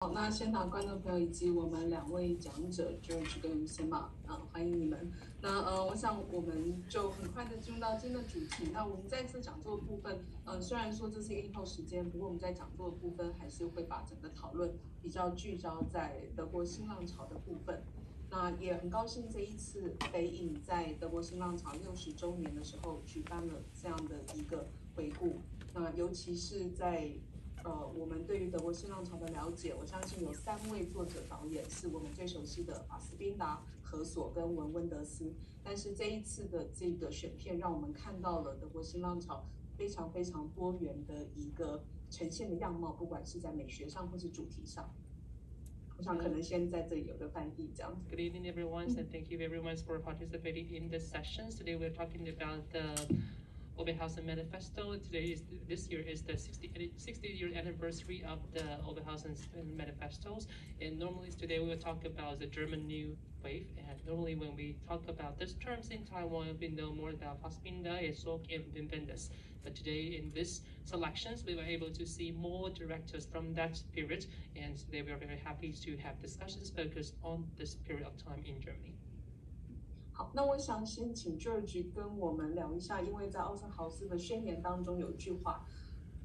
好，那现场观众朋友以及我们两位讲者 George 跟 Sema 欢迎你们。那我想我们就很快的进入到今天的主题。那我们在这讲座的部分，虽然说这是一个映后时间，不过我们在讲座的部分还是会把整个讨论比较聚焦在德国新浪潮的部分。那也很高兴这一次北影在德国新浪潮60周年的时候举办了这样的一个回顾。那尤其是在我们对于德国新浪潮的了解，我相信有3位作者导演是我们最熟悉的法斯宾达、何索跟文温德斯。但是这一次的这个选片，让我们看到了德国新浪潮非常非常多元的一个呈现的样貌，不管是在美学上或是主题上。我想可能先在这里有个翻译这样子。 Good evening, everyone, and thank you everyone for participating in this session. Today we're talking about the奧柏豪森Manifesto. This year is the 60th anniversary of the奧柏豪森manifestos. And normally today we will talk about the German New Wave. And normally when we talk about these terms in Taiwan, we know more about Fassbinder, Esok, and Wim Wenders. But today in these selections, we were able to see more directors from that period. And today we are very happy to have discussions focused on this period of time in Germany. 好，那我想先请 George 跟我们聊一下，因为在奥森豪斯的宣言当中有一句话：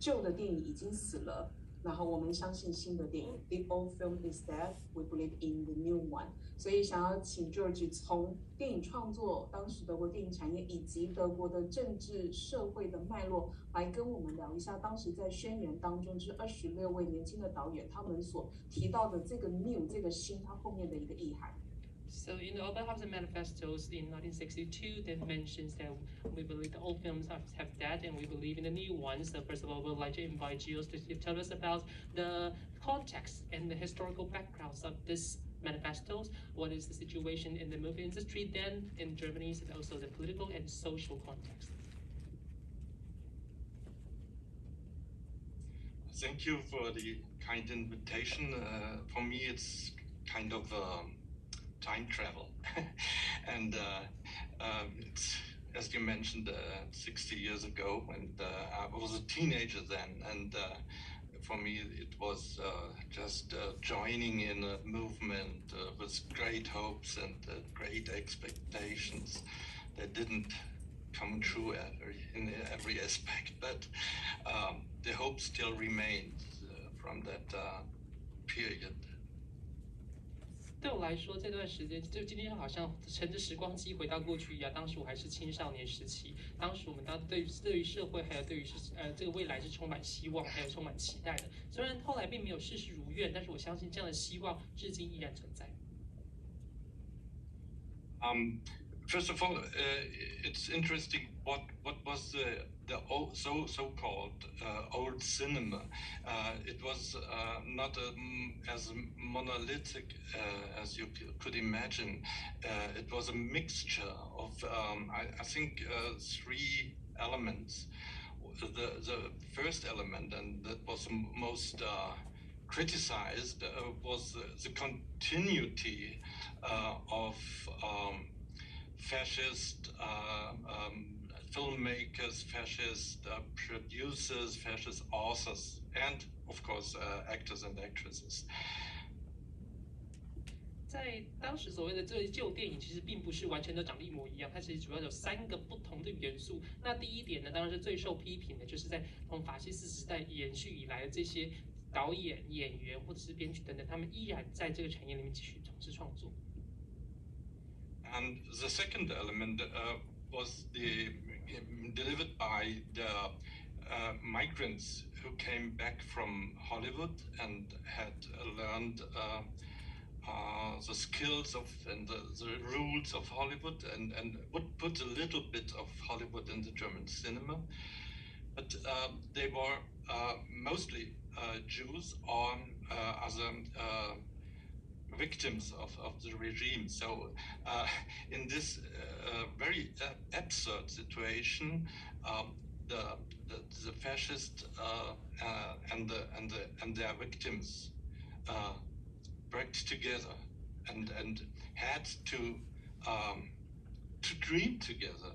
旧的电影已经死了，然后我们相信新的电影。The old film is dead. We believe in the new one. 所以想要请 George 从电影创作、当时德国电影产业以及德国的政治社会的脉络，来跟我们聊一下当时在宣言当中这26位年轻的导演他们所提到的这个 new 这个新，它后面的一个意涵。So in the奧柏豪森manifestos in 1962, that mentions that we believe the old films have died and we believe in the new ones. So first of all, we'd like to invite Gilles to tell us about the context and the historical backgrounds of this manifestos. What is the situation in the movie industry then in Germany, and also the political and social context. Thank you for the kind invitation. For me, it's kind of time travel. And it's, as you mentioned, 60 years ago, and I was a teenager then, and for me it was just joining in a movement with great hopes and great expectations that didn't come true in every aspect, but the hope still remains from that period. 对我来说，这段时间就今天好像乘着时光机回到过去一样。当时我还是青少年时期，当时我们对于社会还有对于这个未来是充满希望，还有充满期待的。虽然后来并没有事事如愿，但是我相信这样的希望至今依然存在。First of all, it's interesting what was the old, so-called old cinema. It was not as monolithic as you could imagine. It was a mixture of I think 3 elements. The first element, and that was most criticized, was the continuity of fascist filmmakers, fascist producers, fascist authors, and of course actors and actresses. 在当时所谓的这旧电影，其实并不是完全都长得一模一样，它其实主要有3个不同的元素。那第一点呢，当然是最受批评的，就是在从法西斯时代延续以来的这些导演、演员或者是编剧等等，他们依然在这个产业里面继续从事创作。And the second element was delivered by the migrants who came back from Hollywood and had learned the skills of and the rules of Hollywood, and would put a little bit of Hollywood in the German cinema. But they were mostly Jews or other victims of the regime. So in this very absurd situation, the fascists and their victims worked together and had to dream together.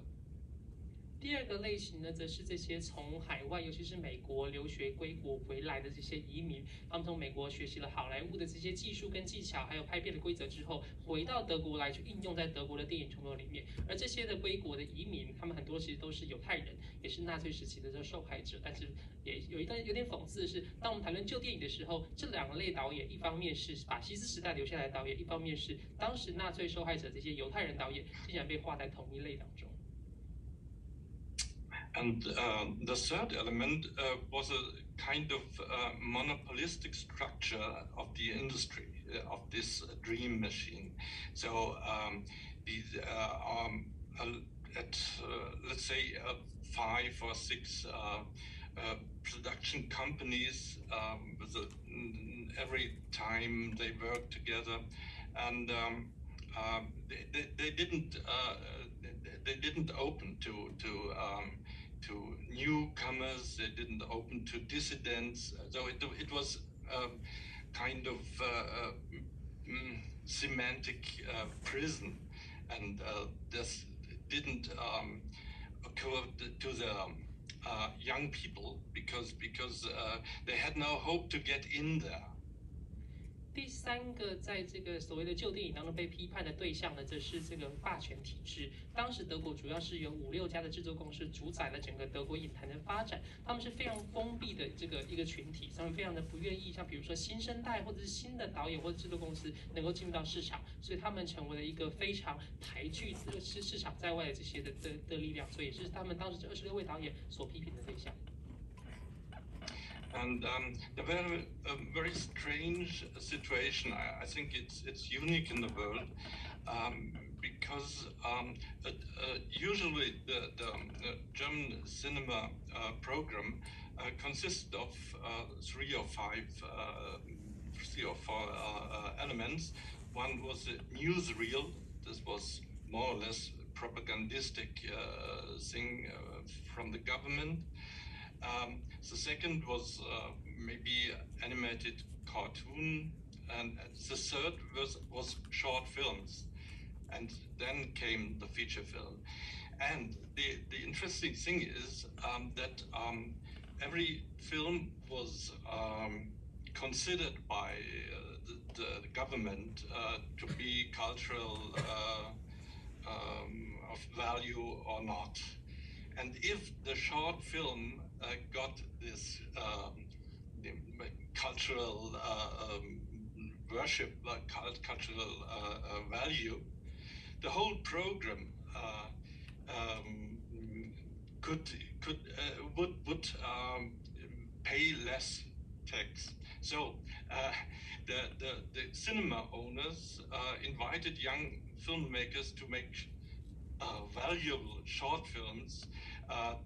第二个类型呢，则是这些从海外，尤其是美国留学归国回来的这些移民，他们从美国学习了好莱坞的这些技术跟技巧，还有拍片的规则之后，回到德国来去应用在德国的电影创作里面。而这些的归国的移民，他们很多其实都是犹太人，也是纳粹时期的这个受害者。但是也有点讽刺的是，当我们谈论旧电影的时候，这两类导演，一方面是法西斯时代留下来的导演，一方面是当时纳粹受害者这些犹太人导演，竟然被划在同一类当中。And the third element was a kind of monopolistic structure of the industry of this dream machine. So let's say 5 or 6 production companies every time they work together, and they didn't open to newcomers. They didn't open to dissidents. So it was kind of semantic prison, and this didn't occur to the young people because they had no hope to get in there. 第三个，在这个所谓的旧电影当中被批判的对象呢，则是这个霸权体制。当时德国主要是由5、6家的制作公司主宰了整个德国影坛的发展，他们是非常封闭的这个一个群体，他们非常的不愿意像比如说新生代或者是新的导演或者制作公司能够进入到市场，所以他们成为了一个非常排拒市场在外的这些的力量，所以也是他们当时这26位导演所批评的对象。And a very strange situation. I think it's unique in the world because usually the German cinema program consists of 3 or 4 elements. One was a newsreel. This was more or less propagandistic thing from the government. The second was maybe animated cartoon, and the third was short films, and then came the feature film. And the interesting thing is that every film was considered by the government to be cultural of value or not. And if the short film got this cultural worship, cultural value, the whole program would pay less tax. So the cinema owners invited young filmmakers to make valuable short films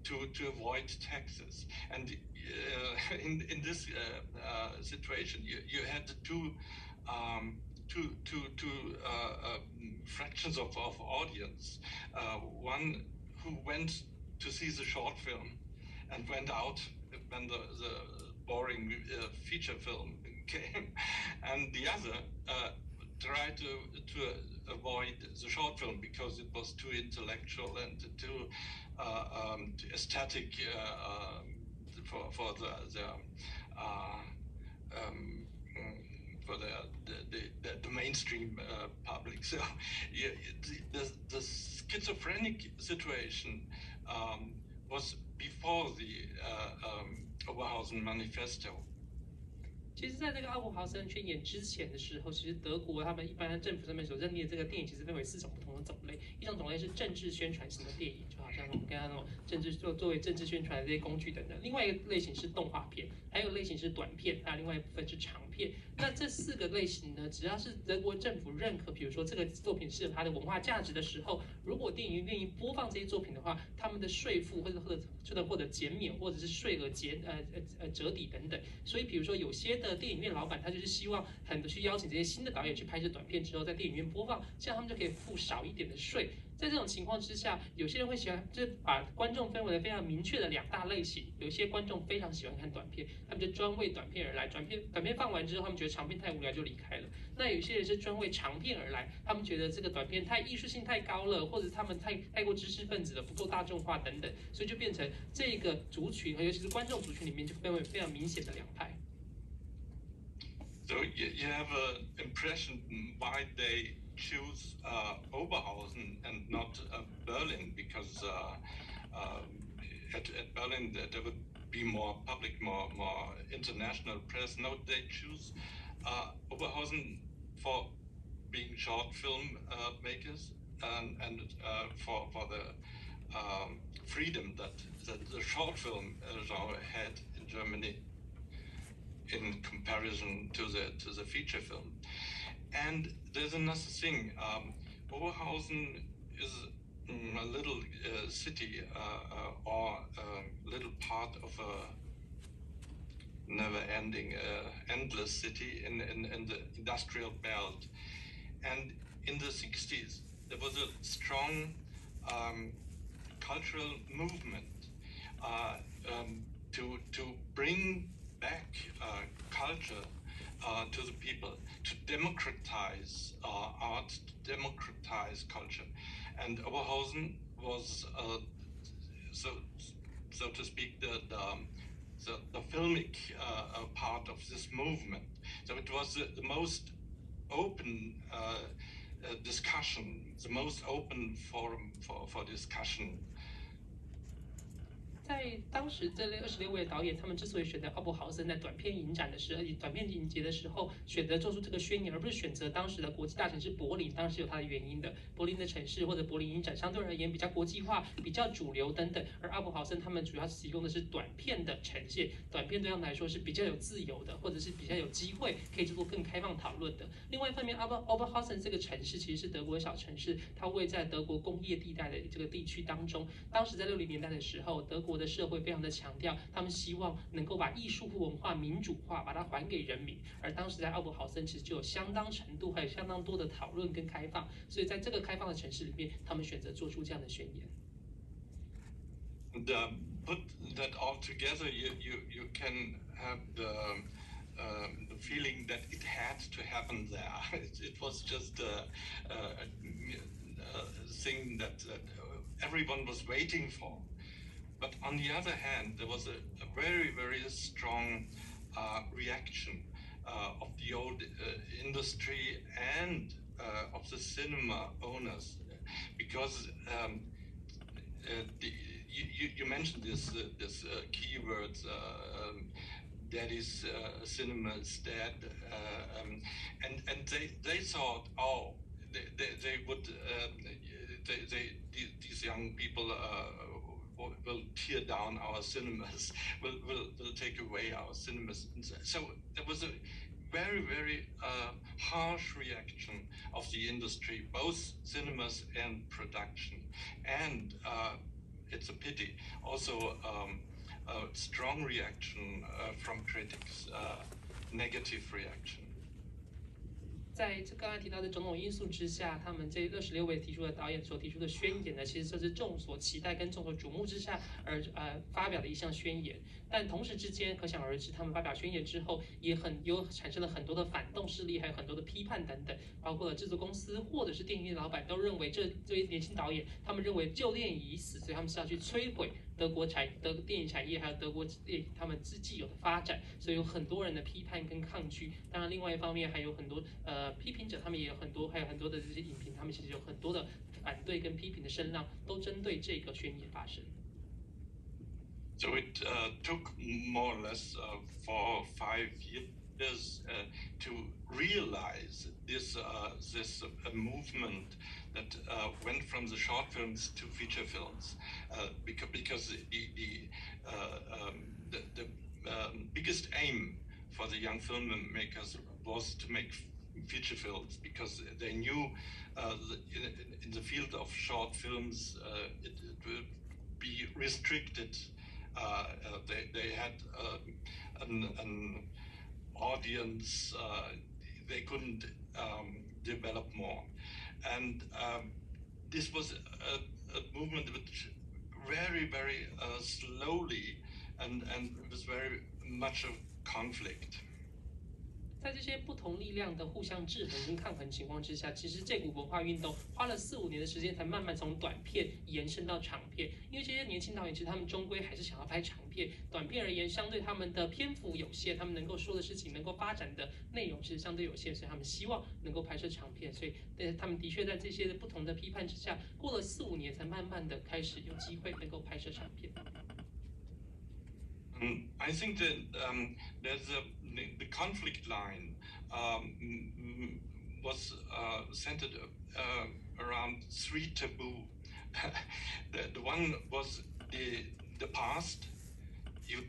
to avoid taxes. And in this situation, you had two fractions of audience. One who went to see the short film and went out when the boring feature film came, and the other tried to avoid the short film because it was too intellectual and too aesthetic for the mainstream public. So the schizophrenic situation was before the Oberhausen Manifesto. 其实，在这个奥柏豪森宣言之前的时候，其实德国他们一般在政府上面所认定的这个电影，其实分为4种不同的种类。一种种类是政治宣传型的电影，就好像我们刚刚那种政治作为政治宣传的这些工具等等。另外一个类型是动画片，还有类型是短片，还有另外一部分是长片。那这4个类型呢，只要是德国政府认可，比如说这个作品是有它的文化价值的时候，如果电影院愿意播放这些作品的话，他们的税负或者减免，或者是税额折抵等等。所以，比如说有些的电影院老板，他就是希望去邀请这些新的导演去拍摄短片之后，在电影院播放，这样他们就可以付少一点的税。在这种情况之下，有些人会喜欢，就是把观众分为非常明确的2大类型。有些观众非常喜欢看短片，他们就专为短片而来。短片放完完之后，他们觉得长片太无聊就离开了。那有些人是专为长片而来，他们觉得这个短片太艺术性太高了，或者他们太过知识分子了，不够大众化等等，所以就变成这个族群，尤其是观众族群里面就分为非常明显的两派。So you have an impression why they choose Oberhausen and not Berlin, because at Berlin there would be more public, more international press. No, they choose Oberhausen for being short film makers and for the freedom that the short film genre had in Germany in comparison to the feature film. And there's another thing. Oberhausen is a little city or a little part of a never-ending, endless city in the industrial belt. And in the 60s, there was a strong cultural movement to bring back culture to the people, to democratize art, to democratize culture. And Oberhausen was, so to speak, the filmic part of this movement. So it was the most open discussion, the most open forum for discussion. 在当时这类26位导演，他们之所以选择奥伯豪森在短片影节的时候选择做出这个宣言，而不是选择当时的国际大城市柏林，当然是有它的原因的。柏林的城市或者柏林影展相对而言比较国际化、比较主流等等，而奥伯豪森他们主要提供的是短片的呈现，短片对他们来说是比较有自由的，或者是比较有机会可以做更开放讨论的。另外一方面，奥伯豪森这个城市其实是德国的小城市，它位在德国工业地带的这个地区当中。当时在60年代的时候，德国的社会非常的强调，他们希望能够把艺术和文化民主化，把它还给人民。而当时在奥伯豪森其实就有相当程度，还有相当多的讨论跟开放，所以在这个开放的城市里面，他们选择做出这样的宣言。And put that all together, you can have the feeling that it had to happen there. It was just a thing that everyone was waiting for. But on the other hand, there was a very, very strong reaction of the old industry and of the cinema owners, because you mentioned this keywords, daddy's cinema is dead, and they thought, oh, they would these young people will tear down our cinemas, will take away our cinemas. So there was a very, very harsh reaction of the industry, both cinemas and production. And it's a pity, also a strong reaction from critics, negative reaction. 在这刚才提到的种种因素之下，他们这26位提出的导演所提出的宣言呢，其实这是众所期待跟众所瞩目之下而发表的一项宣言。但同时之间，可想而知，他们发表宣言之后，也产生了很多的反动势力，还有很多的批判等等，包括了制作公司或者是电影院老板都认为这位年轻导演，他们认为旧电影已死，所以他们是要去摧毁德国电影产业，还有德国电影他们既有的发展，所以有很多人的批判跟抗拒。当然，另外一方面还有很多批评者，他们也有很多，还有很多的这些影评，他们其实有很多的反对跟批评的声浪，都针对这个宣言发生。So it took more or less 4 or 5 years to realize this movement that went from the short films to feature films, because the biggest aim for the young filmmakers was to make feature films, because they knew in the field of short films it would be restricted. They had an audience, they couldn't develop more. And this was a movement which very, very slowly and was very much of conflict. 在这些不同力量的互相制衡跟抗衡情况之下，其实这股文化运动花了4-5年的时间，才慢慢从短片延伸到长片。因为这些年轻导演其实他们终归还是想要拍长片，短片而言，相对他们的篇幅有限，他们能够说的事情、能够发展的内容其实相对有限，所以他们希望能够拍摄长片。所以，他们的确在这些不同的批判之下，过了4-5年，才慢慢的开始有机会能够拍摄长片。I think that there's the conflict line was centered around 3 taboo. The one was the past. You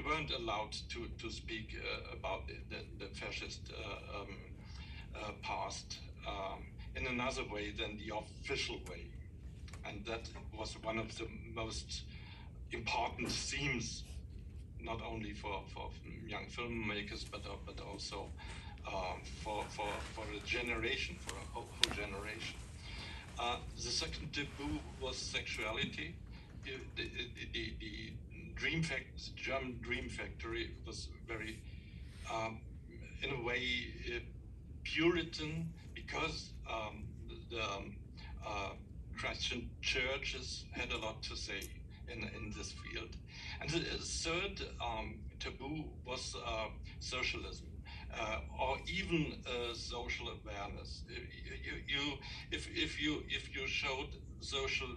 weren't allowed to speak about the fascist past in another way than the official way, and that was one of the most important themes, not only for young filmmakers, but also for a generation, for a whole generation. The second taboo was sexuality. The German Dream Factory was very, in a way, Puritan, because the Christian churches had a lot to say in this field. And the third taboo was socialism, or even social awareness. If you showed social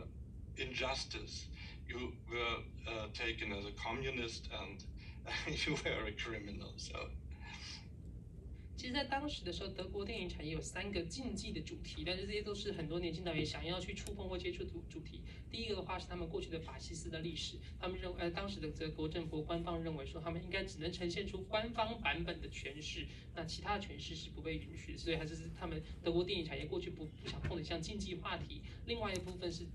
injustice, you were taken as a communist and you were a criminal. So. 其实，在当时的时候，德国电影产业有3个禁忌的主题，但是这些都是很多年轻导演想要去触碰或接触的主题。第一个的话是他们过去的法西斯的历史，他们当时的德国政府官方认为说，他们应该只能呈现出官方版本的诠释，那其他的诠释是不被允许的，所以还是他们德国电影产业过去不想碰的像禁忌话题。另外一部分是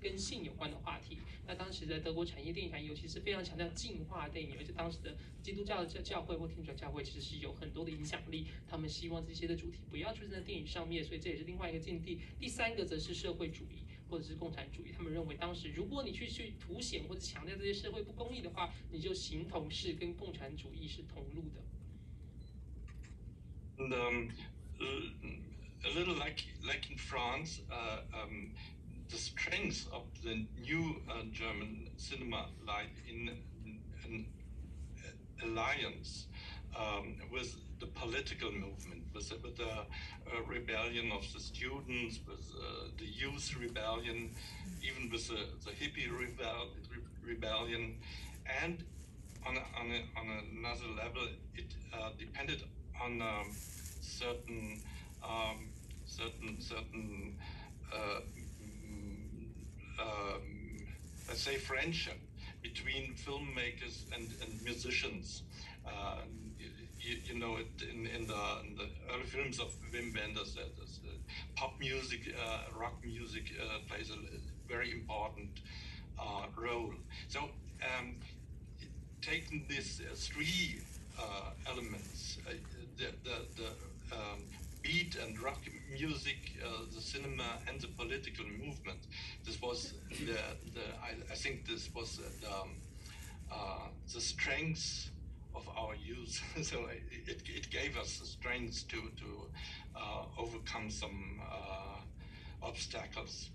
跟性有关的话题。那当时的德国电影产业尤其是非常强调净化电影，而且当时的基督教的教会或天主教会其实是有很多的影响力，他们希望这些的主题不要出现在电影上面，所以这也是另外一个禁地。第3个则是社会主义或者是共产主义，他们认为当时如果你去凸显或者强调这些社会不公义的话，你就形同是跟共产主义是同路的。And, a little like in France, the strength of the new German cinema lied in an alliance with the political movement, with the rebellion of the students, with the youth rebellion, even with the hippie rebellion, and on another level, it depended on certain let's say friendship between filmmakers and musicians. You know, in the early films of Wim Wenders, pop music, rock music plays a very important role. So, taking these 3 elements, the beat and rock music, the cinema, and the political movement. This was I think this was the strength of our youth. So it gave us the strength to overcome some obstacles.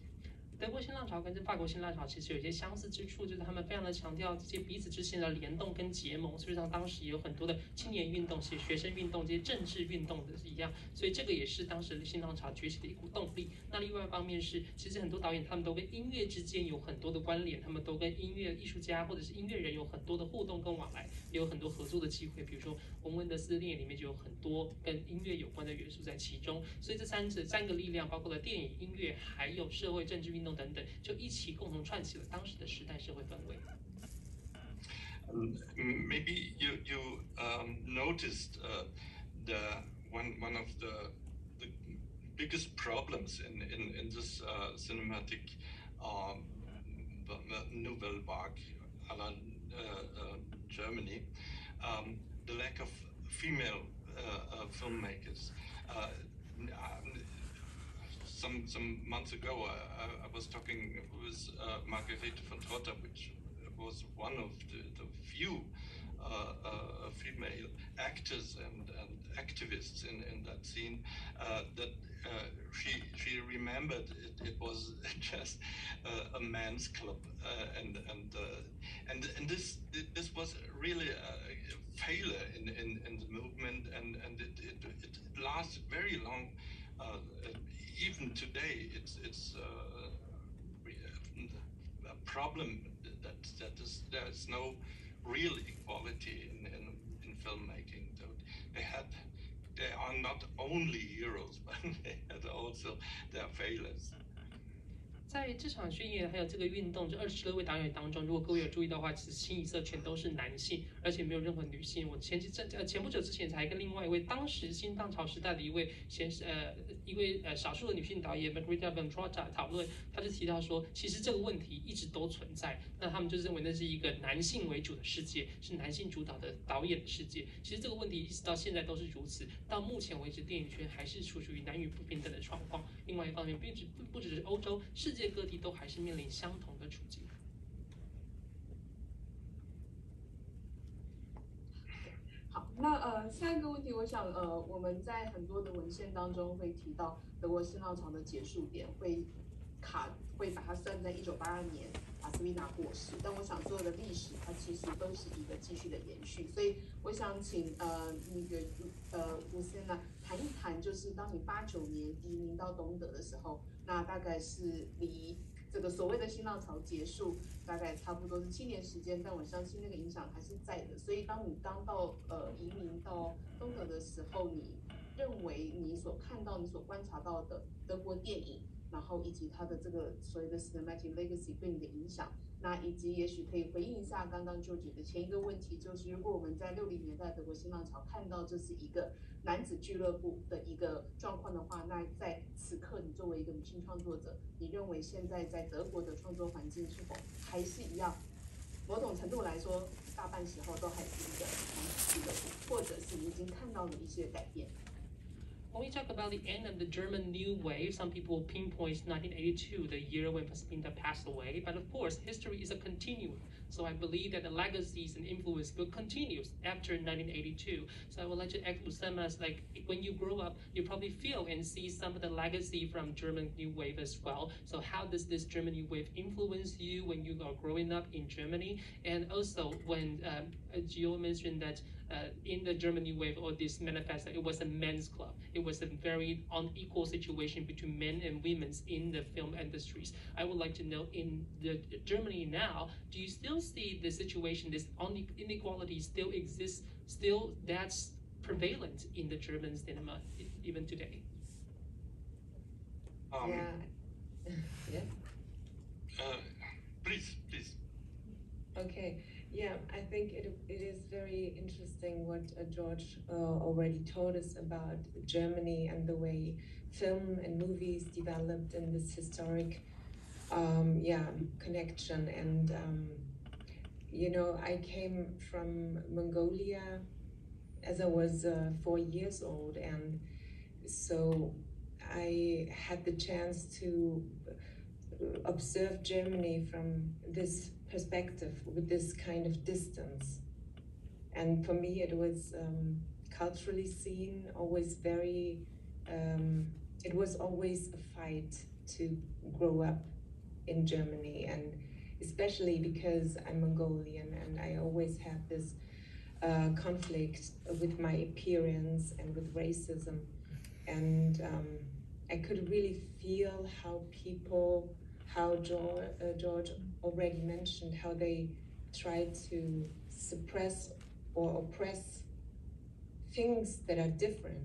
德国新浪潮跟法国新浪潮其实有一些相似之处，就是他们非常的强调这些彼此之间的联动跟结盟。事实上，当时也有很多的青年运动、学生运动、这些政治运动的一样，所以这个也是当时新浪潮崛起的一股动力。那另外一方面是，其实很多导演他们都跟音乐之间有很多的关联，他们都跟音乐艺术家或者是音乐人有很多的互动跟往来，也有很多合作的机会。比如说，文温德斯的电影里面就有很多跟音乐有关的元素在其中。所以这三个力量，包括了电影、音乐，还有社会政治运动等等，就一起共同串起了当时的时代社会氛围。Maybe you noticed one of the biggest problems in this cinematic Nouvelle Vague a la Germany, the lack of female filmmakers. Some months ago, I was talking with Margarete von Trotter, which was one of the few female actors and activists in that scene, that she remembered it was just a man's club, and this was really a failure in the movement, and it lasted very long. Even today, it's a problem that there's no real equality in filmmaking. They are not only heroes, but they had also their failures. 在这场宣言还有这个运动，这26位导演当中，如果各位有注意到的话，其实清一色全都是男性，而且没有任何女性。我前不久之前才跟另外一位当时新浪潮时代的一位少数的女性导演 Margarita von Trotta 讨论，他就提到说，其实这个问题一直都存在。那他们就认为那是一个男性为主的世界，是男性主导的导演的世界。其实这个问题一直到现在都是如此，到目前为止，电影圈还是处于男女不平等的状况。另外一方面，不只是欧洲，世界各地都还是面临相同的处境。好，那下一个问题，我想我们在很多的文献当中会提到德国新浪潮的结束点，会把它算在1982年阿斯维纳过世，但我想所有的历史它其实都是一个继续的延续，所以我想请吴先呢谈一谈，就是当你89年移民到东德的时候，那大概是离这个所谓的新浪潮结束，大概差不多是7年时间，但我相信那个影响还是在的。所以当你刚到移民到东德的时候，你认为你所看到、你所观察到的德国电影，然后以及它的这个所谓的 cinematic legacy 对你的影响，那以及也许可以回应一下刚刚George的前一个问题，就是如果我们在60年代德国新浪潮看到这是一个男子俱乐部的一个状况的话，那在此刻你作为一个女性创作者，你认为现在在德国的创作环境是否还是一样？某种程度来说，大半时候都还是一个男子俱乐部，或者是你已经看到了一些改变。When we talk about the end of the German New Wave, some people pinpoint 1982, the year when Fassbinder passed away. But of course, history is a continuum. So I believe that the legacies and influence will continue after 1982. So I would like to ask Usama, like when you grow up, you probably feel and see some of the legacy from German New Wave as well. So how does this German New Wave influence you when you are growing up in Germany? And also when Gio mentioned that in the German New Wave or this manifesto, it was a men's club. It was a very unequal situation between men and women in the film industries. I would like to know in Germany now, do you still see the situation, this inequality still exists, still that's prevalent in the German cinema even today? Yeah. Please. Okay. Yeah, I think it is very interesting what George already told us about Germany and the way film and movies developed in this historic connection. And I came from Mongolia as I was 4 years old, and so I had the chance to observe Germany from this perspective, with this kind of distance. And for me, it was culturally seen, always very, it was always a fight to grow up in Germany, and especially because I'm Mongolian and I always had this conflict with my appearance and with racism. And I could really feel how people, how George already mentioned, how they try to suppress or oppress things that are different.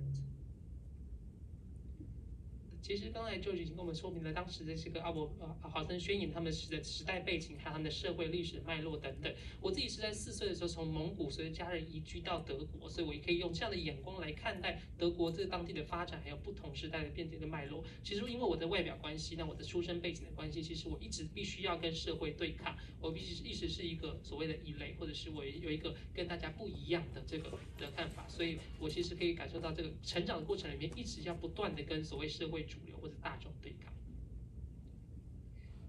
其实刚才就已经跟我们说明了当时的这个奥柏豪森宣言他们的时代背景，还有他们的社会历史脉络等等。我自己是在4岁的时候从蒙古随着家人移居到德国，所以我也可以用这样的眼光来看待德国这个当地的发展，还有不同时代的变迁的脉络。其实因为我的外表关系，那我的出身背景的关系，其实我一直必须要跟社会对抗，我一直是一个所谓的异类，或者是我有一个跟大家不一样的这个的看法，所以我其实可以感受到这个成长的过程里面，一直要不断的跟所谓社会主流或者大众对抗。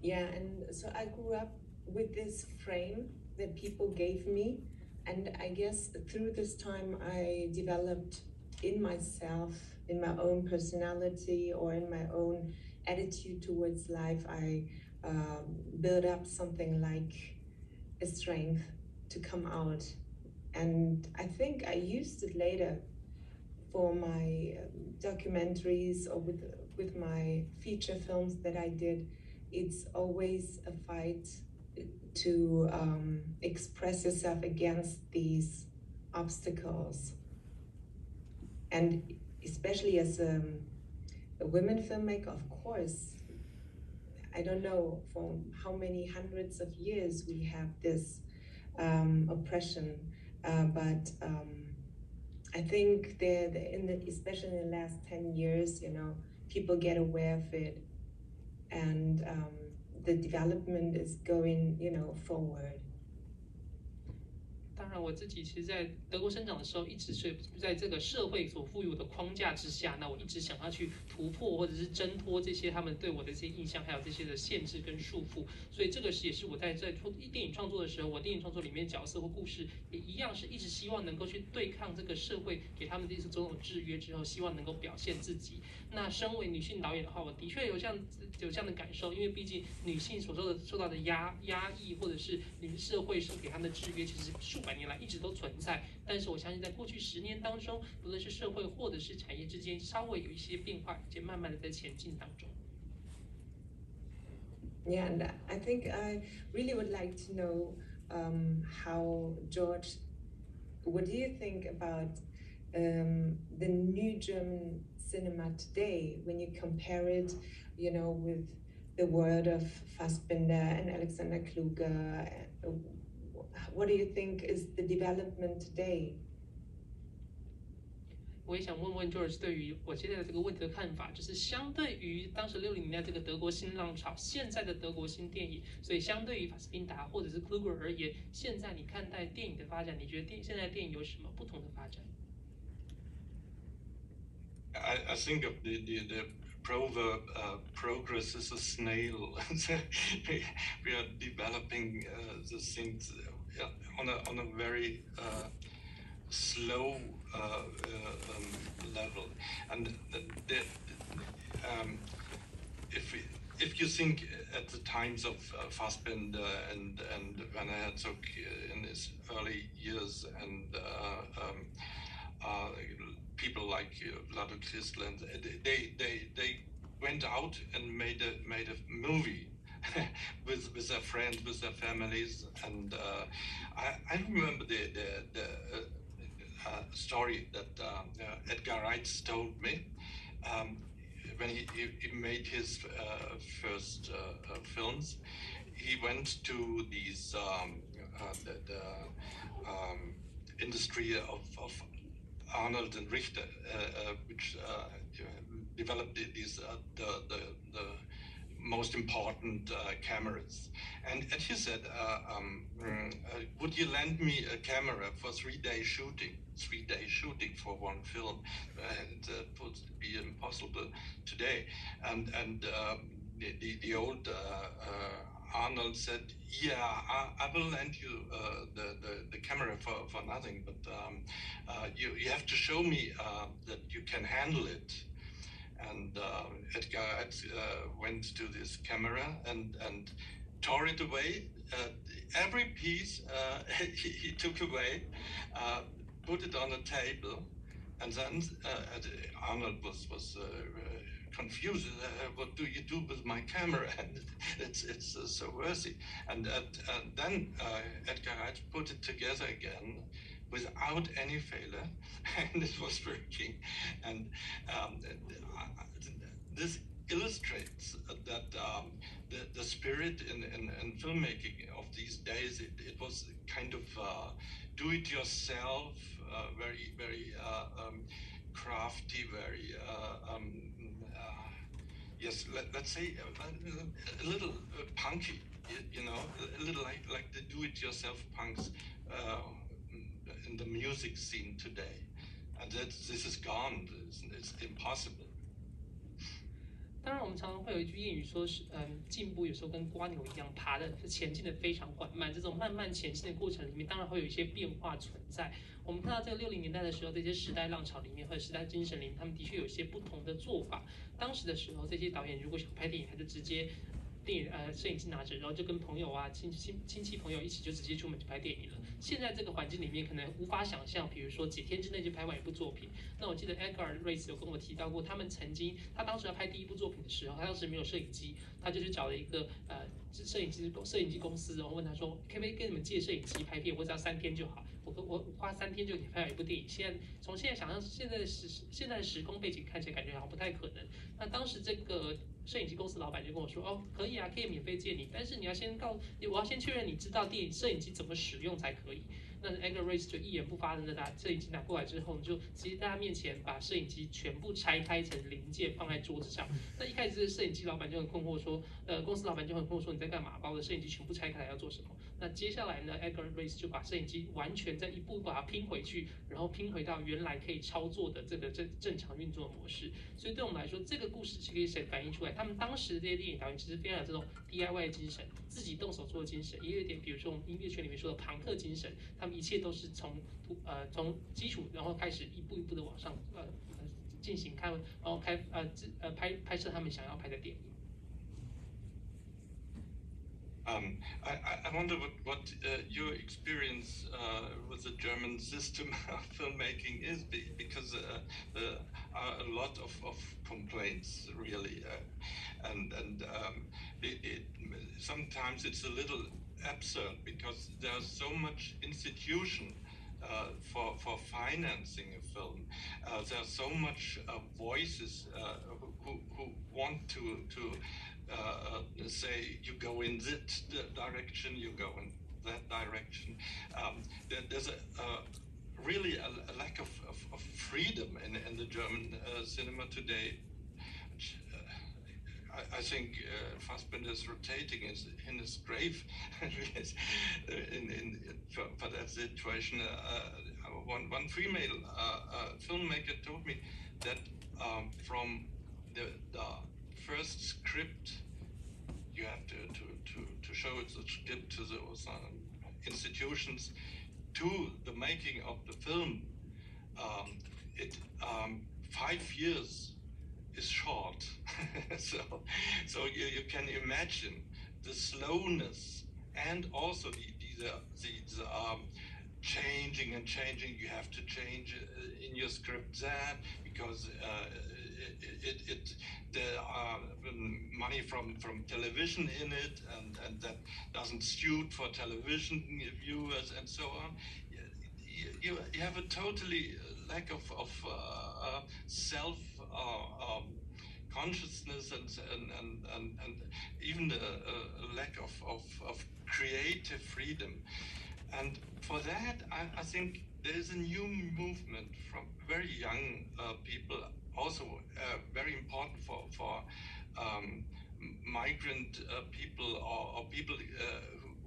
Yeah, and so I grew up with this frame that people gave me. And I guess through this time, I developed in myself, in my own personality or in my own attitude towards life, I built up something like a strength to come out. And I think I used it later for my documentaries or with my feature films that I did. It's always a fight to express yourself against these obstacles. And especially as a women filmmaker, of course, I don't know for how many hundreds of years we have this oppression, but I think especially in the last 10 years, people get aware of it, and the development is going, forward. 当然，我自己其实，在德国生长的时候，一直是在这个社会所赋予我的框架之下，那我一直想要去突破或者是挣脱这些他们对我的这些印象，还有这些的限制跟束缚。所以这个也是我在电影创作的时候，我电影创作里面角色或故事也一样是一直希望能够去对抗这个社会给他们这种种制约之后，希望能够表现自己。那身为女性导演的话，我的确有这样的感受，因为毕竟女性所受到的压抑，或者是社会所给他们的制约，其实数百年来一直都存在。但是我相信，在过去10年当中，不论是社会或者是产业之间，稍微有一些变化，也慢慢的在前进当中。Yeah, and I think I really would like to know how, George, what do you think about the new German cinema today when you compare it, with the world of Fassbinder and Alexander Kluge? What do you think is the development today? 我也想问问 George 对于我现在的这个问题的看法，就是相对于当时60年代这个德国新浪潮，现在的德国新电影，所以相对于法斯宾达或者是 Kluge 而言，现在你看待电影的发展，你觉得现在电影有什么不同的发展？ I think of the proverb, progress is a snail. We are developing the things on a very slow level, and if you think at the times of Fassbinder and Werner Herzog in his early years, and people like Vlado Christland, they went out and made a movie with their friends, with their families, and I remember the story that Edgar Wright told me when he made his first films. He went to these the industry of Arnold and Richter, which developed these the most important cameras, and he said, would you lend me a camera for 3-day shooting? 3-day shooting for one film, and it would be impossible today. And the old Arnold said, yeah, I will lend you the camera for nothing, but you have to show me that you can handle it. And Edgar went to this camera and tore it away. Every piece he took away, put it on a table, and then Arnold was confused. What do you do with my camera? And it's so worthy. And then Edgar Wright put it together again without any failure, and it was working. And this illustrates that the spirit in filmmaking of these days, it was kind of do-it-yourself, very crafty, very yes, let's say a little punky, a little like the do-it-yourself punks in the music scene today, and this is gone. It's impossible. 当然，我们常常会有一句谚语说是，进步有时候跟蜗牛一样，前进的非常缓慢。这种慢慢前进的过程里面，当然会有一些变化存在。我们看到这个60年代的时候，这些时代浪潮里面或者时代精神里面，他们的确有一些不同的做法。当时的时候，这些导演如果想拍电影，他就直接摄影机拿着，然后就跟朋友啊、亲戚朋友一起就直接出门去拍电影了。现在这个环境里面，可能无法想象，比如说几天之内就拍完一部作品。那我记得 Edgar Rice 有跟我提到过，他当时要拍第一部作品的时候，他当时没有摄影机，他就去找了一个摄影机公司，然后问他说，可不可以跟你们借摄影机拍片？我只要3天就好，我花3天就可以拍完一部电影。从现在想象现在的时空背景看起来感觉好像不太可能。那当时这个摄影机公司老板就跟我说，哦，可以啊，可以免费借你，但是我要先确认你知道摄影机怎么使用才可以。那 Edgar Rice 就一言不发的把摄影机拿过来之后，就直接在他面前把摄影机全部拆开成零件放在桌子上。那一开始这个摄影机老板就很困惑说，公司老板就很困惑说你在干嘛？把我的摄影机全部拆开来要做什么？那接下来呢 ，Edgar Rice 就把摄影机完全再一步把它拼回去，然后拼回到原来可以操作的这个正常运作模式。所以对我们来说，这个故事其实反映出来，他们当时的这些电影导演其实非常有这种 DIY 的精神，自己动手做的精神，也有一点，比如说我们音乐圈里面说的朋克精神，他们一切都是从基础，然后开始一步一步的往上进行然后拍摄他们想要拍的电影。I wonder what your experience with the German system of filmmaking is, because there are a lot of complaints, really, and sometimes it's a little absurd because there's so much institution for financing a film. There's so much voices who want to say you go in this direction, you go in that direction. There's really a lack of freedom in the German cinema today. Which, I think Fassbinder is rotating in his grave for that situation. One female filmmaker told me that from the first script, you have to show the script to those institutions, to the making of the film. 5 years is short. so you can imagine the slowness and also the changing and changing. You have to change in your script that because there are money from television in it, and that doesn't suit for television viewers and so on. You have a totally lack of self consciousness and even a lack of creative freedom. And for that, I think there is a new movement from very young people, also very important for migrant people or people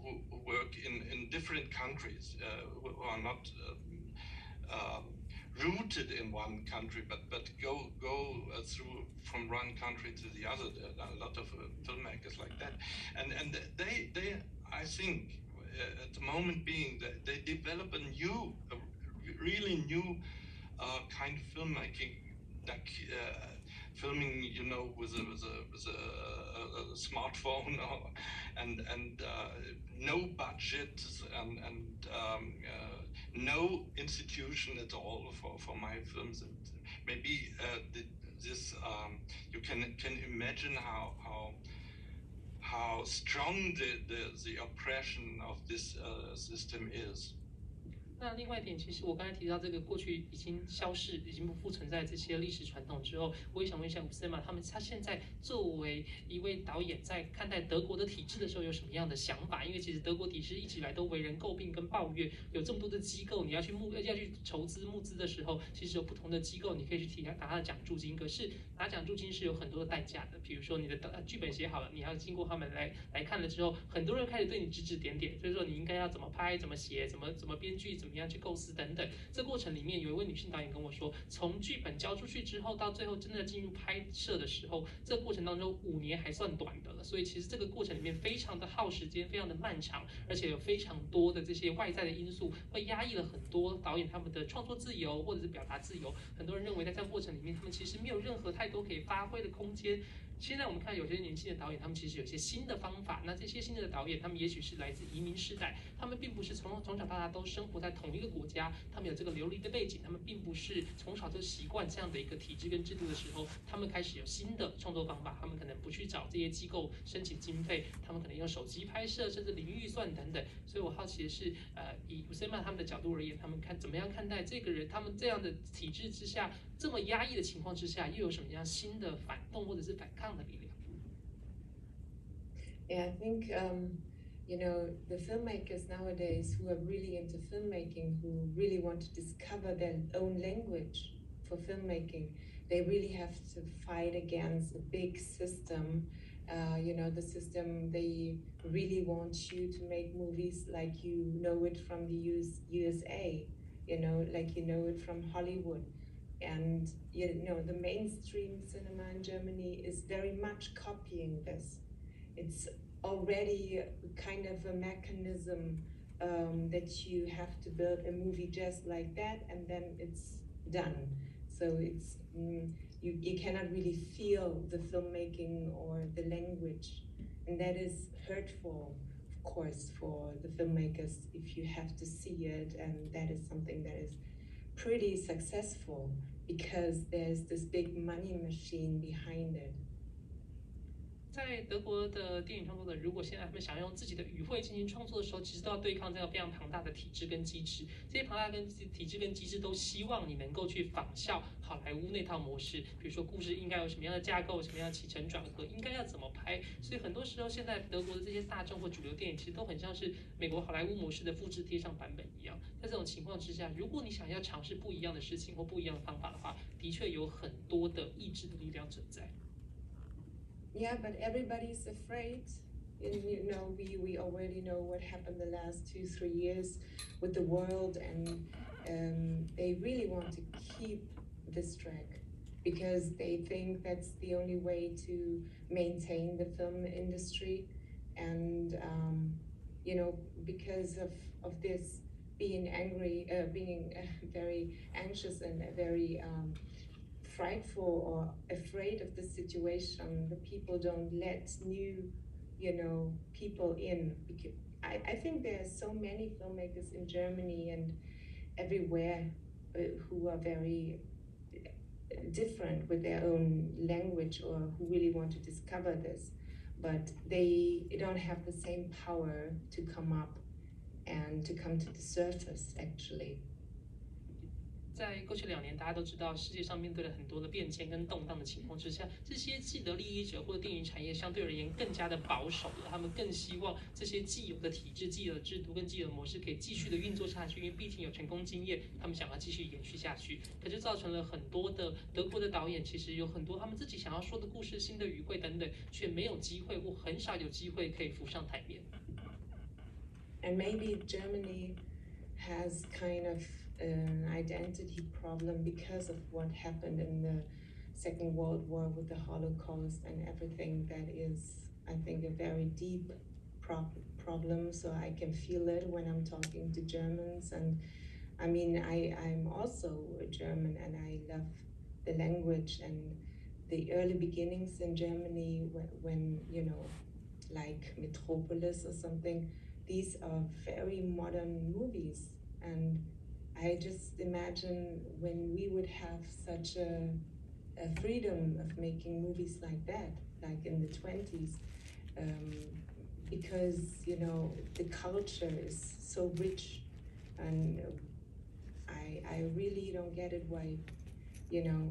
who work in different countries, who are not rooted in one country, but go through from one country to the other. There are a lot of filmmakers like that, and they I think at the moment being that they develop a really new kind of filmmaking, like filming, with a smartphone, and no budget and no institution at all for my films. And maybe this you can imagine how strong the oppression of this system is. 那另外一点，其实我刚才提到这个过去已经消逝、已经不复存在这些历史传统之后，我也想问一下伍森玛，他现在作为一位导演，在看待德国的体制的时候，有什么样的想法？因为其实德国体制一直以来都为人诟病跟抱怨，有这么多的机构，你要去筹资募资的时候，其实有不同的机构，你可以去拿他的奖助金。可是拿奖助金是有很多的代价的，比如说你的剧本写好了，你要经过他们来看了之后，很多人开始对你指指点点，所以说你应该要怎么拍、怎么写、怎么编剧、怎么怎么样去构思等等。这过程里面有一位女性导演跟我说，从剧本交出去之后，到最后真的进入拍摄的时候，这个过程当中5年还算短的了，所以其实这个过程里面非常的耗时间，非常的漫长，而且有非常多的这些外在的因素会压抑了很多导演他们的创作自由或者是表达自由。很多人认为在这个过程里面，他们其实没有任何太多可以发挥的空间。现在我们看有些年轻的导演，他们其实有一些新的方法。那这些新的导演，他们也许是来自移民世代，他们并不是从小到大都生活在同一个国家，他们有这个流离的背景，他们并不是从小就习惯这样的一个体制跟制度的时候，他们开始有新的创作方法。他们可能不去找这些机构申请经费，他们可能用手机拍摄，甚至零预算等等。所以我好奇的是，以 Usema 他们的角度而言，他们怎么样看待这个人？他们这样的体制之下，这么压抑的情况之下，又有什么样新的反动或者是反抗的力量？ Yeah, I think you know, the filmmakers nowadays who are really into filmmaking, who really want to discover their own language for filmmaking, they really have to fight against a big system. You know, the system, they really want you to make movies like you know it from the USA, you know, like you know it from Hollywood. And, you know, the mainstream cinema in Germany is very much copying this. It's already kind of a mechanism that you have to build a movie just like that, and then it's done. So it's you cannot really feel the filmmaking or the language, and that is hurtful, of course, for the filmmakers if you have to see it, and that is something that is pretty successful because there's this big money machine behind it. 在德国的电影创作者，如果现在他们想要用自己的语汇进行创作的时候，其实都要对抗这个非常庞大的体制跟机制。这些庞大跟体制跟机制都希望你能够去仿效好莱坞那套模式，比如说故事应该有什么样的架构，什么样的起承转合，应该要怎么拍。所以很多时候，现在德国的这些大众或主流电影，其实都很像是美国好莱坞模式的复制贴上版本一样。在这种情况之下，如果你想要尝试不一样的事情或不一样的方法的话，的确有很多的意志的力量存在。Yeah, but everybody's afraid. And, you know, we already know what happened the last 2-3 years with the world, and they really want to keep this track because they think that's the only way to maintain the film industry. And you know, because of this being angry, being very anxious and very frightful or afraid of the situation, the people don't let new, you know, people in. Because I think there are so many filmmakers in Germany and everywhere who are very different with their own language or who really want to discover this, but they don't have the same power to come up and to come to the surface, actually. 在过去2年，大家都知道世界上面对了很多的变迁跟动荡的情况之下，这些既得利益者或者电影产业相对而言更加的保守了，他们更希望这些既有的体制、既有的制度跟既有的模式可以继续的运作下去，因为毕竟有成功经验，他们想要继续延续下去。可是造成了很多的德国的导演，其实有很多他们自己想要说的故事、新的语汇等等，却没有机会或很少有机会可以浮上台面。And maybe Germany has kind of an identity problem because of what happened in the Second World War with the Holocaust and everything. That is, I think, a very deep problem. So I can feel it when I'm talking to Germans. And I mean, I'm also a German and I love the language and the early beginnings in Germany when you know, like Metropolis or something. These are very modern movies, and I just imagine when we would have such a freedom of making movies like that, like in the 20s, because, you know, the culture is so rich, and I really don't get it why, you know,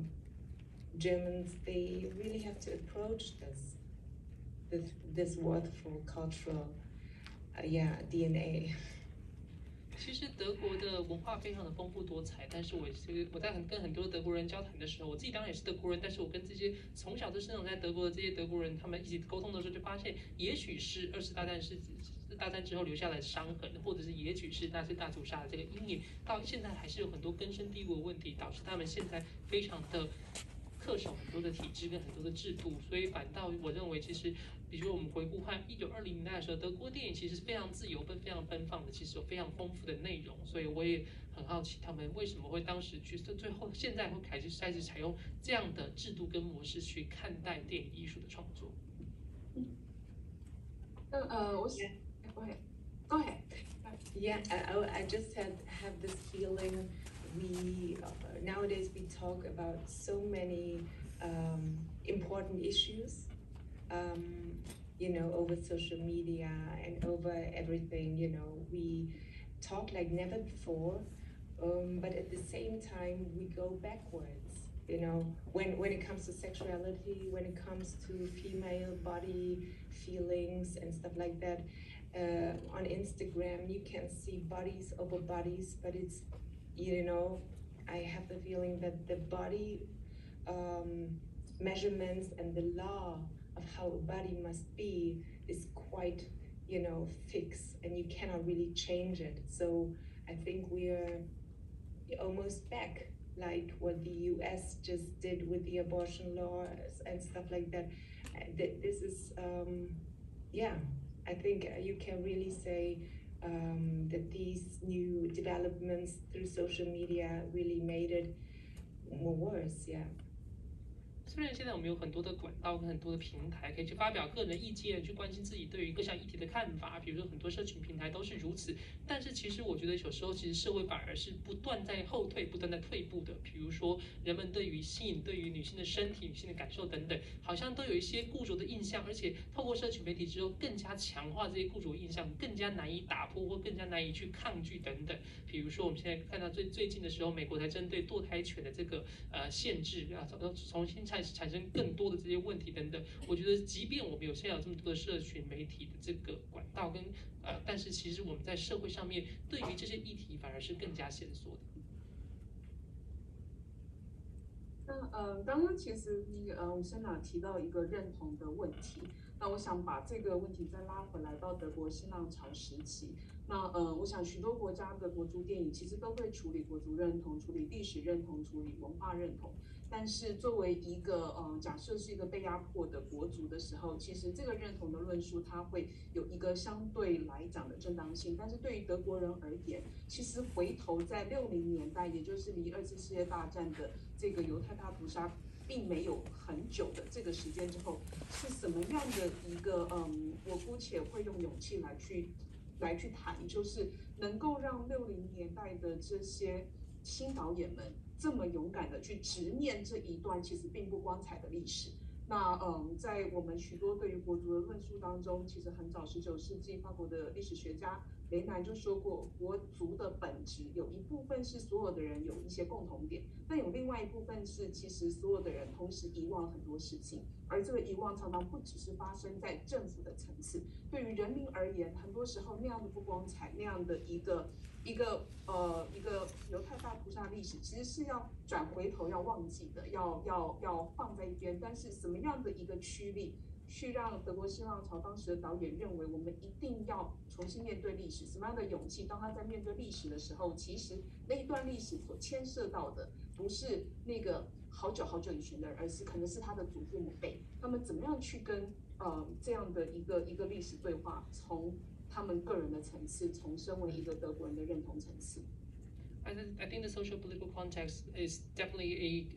Germans, they really have to approach this worthful cultural, DNA. 其实德国的文化非常的丰富多彩，但是我在跟很多德国人交谈的时候，我自己当然也是德国人，但是我跟这些从小就生长在德国的这些德国人，他们一起沟通的时候，就发现，也许是二次大战之后留下来的伤痕，或者是也许是纳粹大屠杀的这个阴影，到现在还是有很多根深蒂固的问题，导致他们现在非常的恪守很多的体制跟很多的制度，所以反倒我认为，其实比如说我们回顾看1920年代的时候，德国电影其实是非常自由、非常奔放的，其实有非常丰富的内容，所以我也很好奇他们为什么会当时去最后现在会开始采用这样的制度跟模式去看待电影艺术的创作。Go ahead. Yeah, I just have this feeling. Nowadays we talk about so many important issues, over social media and over everything. We talk like never before, but at the same time we go backwards. When it comes to sexuality, when it comes to female body feelings and stuff like that. On Instagram, you can see bodies over bodies, but it's, I have the feeling that the body measurements and the law of how a body must be is quite, fixed, and you cannot really change it. So I think we're almost back, like what the US just did with the abortion laws and stuff like that. This is, I think you can really say that these new developments through social media really made it more worse, yeah. 虽然现在我们有很多的管道跟很多的平台可以去发表个人的意见，去关心自己对于各项议题的看法，比如说很多社群平台都是如此。但是其实我觉得有时候其实社会反而是不断在后退、不断在退步的。比如说人们对于性、对于女性的身体、女性的感受等等，好像都有一些固着的印象，而且透过社群媒体之后更加强化这些固着印象，更加难以打破或更加难以去抗拒等等。比如说我们现在看到最近的时候，美国才针对堕胎权的这个限制重新产生更多的这些问题等等。我觉得即便我们现在有这么多的社群媒体的这个管道跟但是其实我们在社会上面对于这些议题反而是更加线索的。那刚刚其实我们先生提到一个认同的问题，那我想把这个问题再拉回来到德国新浪潮时期。那我想许多国家的国族电影其实都会处理国族认同、处理历史认同、处理文化认同。但是作为一个假设是一个被压迫的国族的时候，其实这个认同的论述它会有一个相对来讲的正当性。但是对于德国人而言，其实回头在60年代，也就是离2次世界大战的这个犹太大屠杀并没有很久的这个时间之后，是什么样的一个我姑且会用勇气来去谈，就是能够让60年代的这些新导演们这么勇敢的去直面这一段其实并不光彩的历史。那在我们许多对于国族的论述当中，其实很早19世纪法国的历史学家雷南就说过，国族的本质有一部分是所有的人有一些共同点，但有另外一部分是其实所有的人同时遗忘很多事情，而这个遗忘常常不只是发生在政府的层次，对于人民而言，很多时候那样的不光彩，那样的一个犹太大屠杀历史，其实是要转回头要忘记的，要放在一边。但是什么样的一个驱力，去让德国新浪潮当时的导演认为我们一定要重新面对历史？什么样的勇气？当他在面对历史的时候，其实那一段历史所牵涉到的，不是那个好久好久以前的人，而是可能是他的祖父母辈，他们怎么样去跟这样的一个历史对话，从他们个人的层次，从身为一个德国人的认同层次。I think the social political context is definitely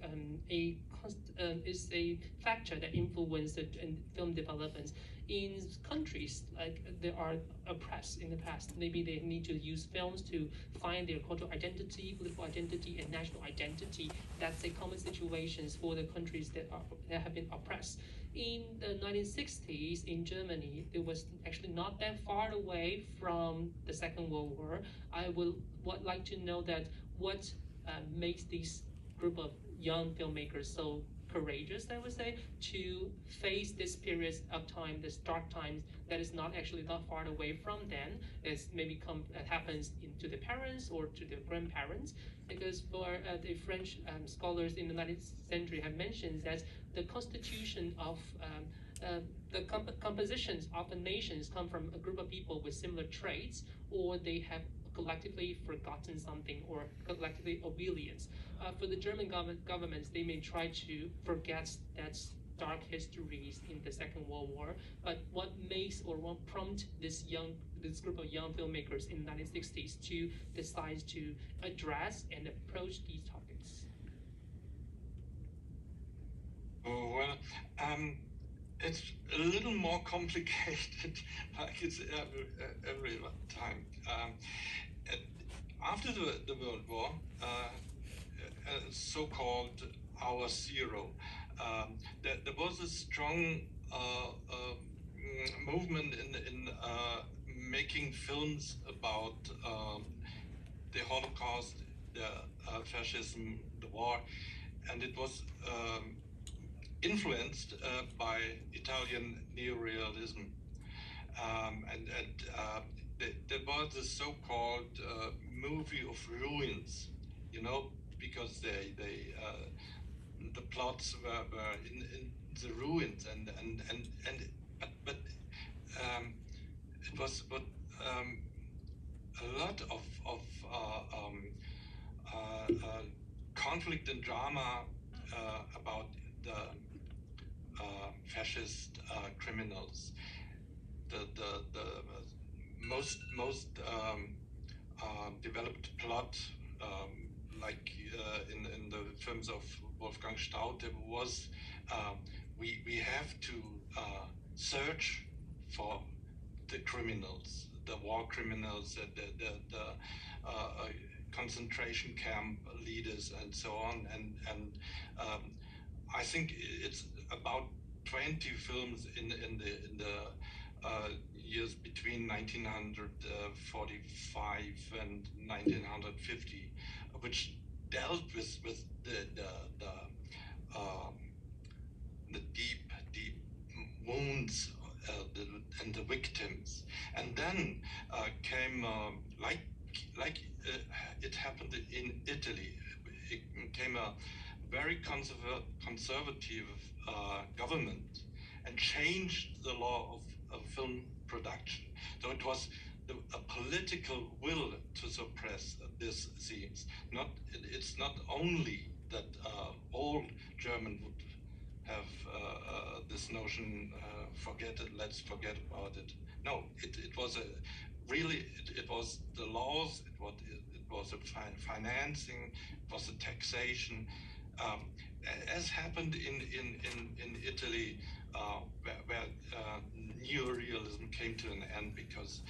is a factor that influenced the film developments in countries like they are oppressed in the past. Maybe they need to use films to find their cultural identity, political identity, and national identity. That's a common situation for the countries that have been oppressed. In the 1960s in Germany, it was actually not that far away from the Second World War. I would like to know that what makes this group of young filmmakers so courageous, I would say, to face this period of time, this dark times that is not actually that far away from then. It's maybe happens to the parents or to the grandparents. Because for the French scholars in the 19th century have mentioned that the constitution of the compositions of the nations come from a group of people with similar traits, or they have collectively forgotten something or collectively obedience. For the German governments, they may try to forget that dark histories in the Second World War, but what makes or what prompt this group of young filmmakers in the 1960s to decide to address and approach these topics? Well, it's a little more complicated, like it's every time. After the World War, so-called Hour Zero, there was a strong movement in making films about the Holocaust, the fascism, the war, and it was influenced by Italian neorealism. There was a so-called movie of ruins, you know, because the plots were in the ruins, but it was a lot of conflict and drama about the fascist criminals. The most developed plot, like in the films of Wolfgang Staude, was we have to search for the criminals, the war criminals, the concentration camp leaders, and so on. And I think it's about 20 films in the years between 1945 and 1950, which dealt with the deep wounds and the victims. And then came like it happened in Italy. It came a very conservative government and changed the law of film production. So it was a political will to suppress these themes. It's not only that all German would have this notion, forget it, let's forget about it. No, it was it was the laws, it was a financing, it was a taxation, as happened in Italy, where neorealism came to an end because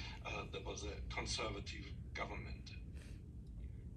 there was a conservative government.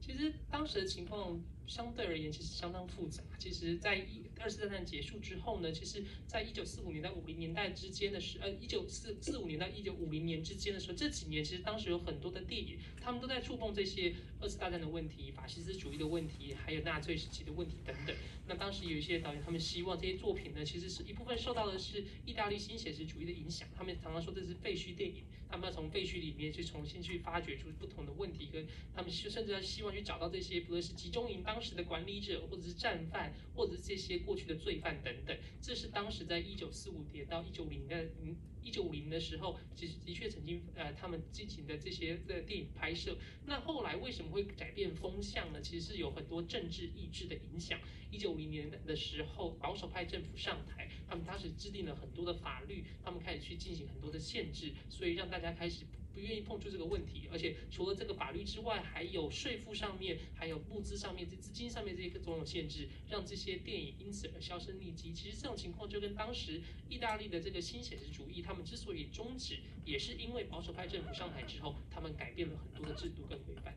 其实当时的情况相对而言其实相当复杂。其实，在二次大战结束之后呢，其实在1945年到50年代之间的1945年到1950年之间的时候，这几年其实当时有很多的电影，他们都在触碰这些二次大战的问题、法西斯主义的问题，还有纳粹时期的问题等等。那当时有一些导演，他们希望这些作品呢，其实是一部分受到的是意大利新写实主义的影响，他们常常说这是废墟电影，他们要从废墟里面去重新去发掘出不同的问题，跟他们甚至要希望去找到这些，不论是集中营当时的管理者，或者是战犯，或者是这些过去的罪犯等等。这是当时在1945年到1950年的时候，其实的确曾经他们进行的这些电影拍摄。那后来为什么会改变风向呢？其实是有很多政治意志的影响。1950年的时候，保守派政府上台，他们当时制定了很多的法律，他们开始去进行很多的限制，所以让大家开始不愿意碰触这个问题。而且除了这个法律之外，还有税负上面，还有物资上面、资金上面这些各种限制，让这些电影因此而销声匿迹。其实这种情况就跟当时意大利的这个新写实主义，他们之所以终止，也是因为保守派政府上台之后，他们改变了很多的制度跟规范。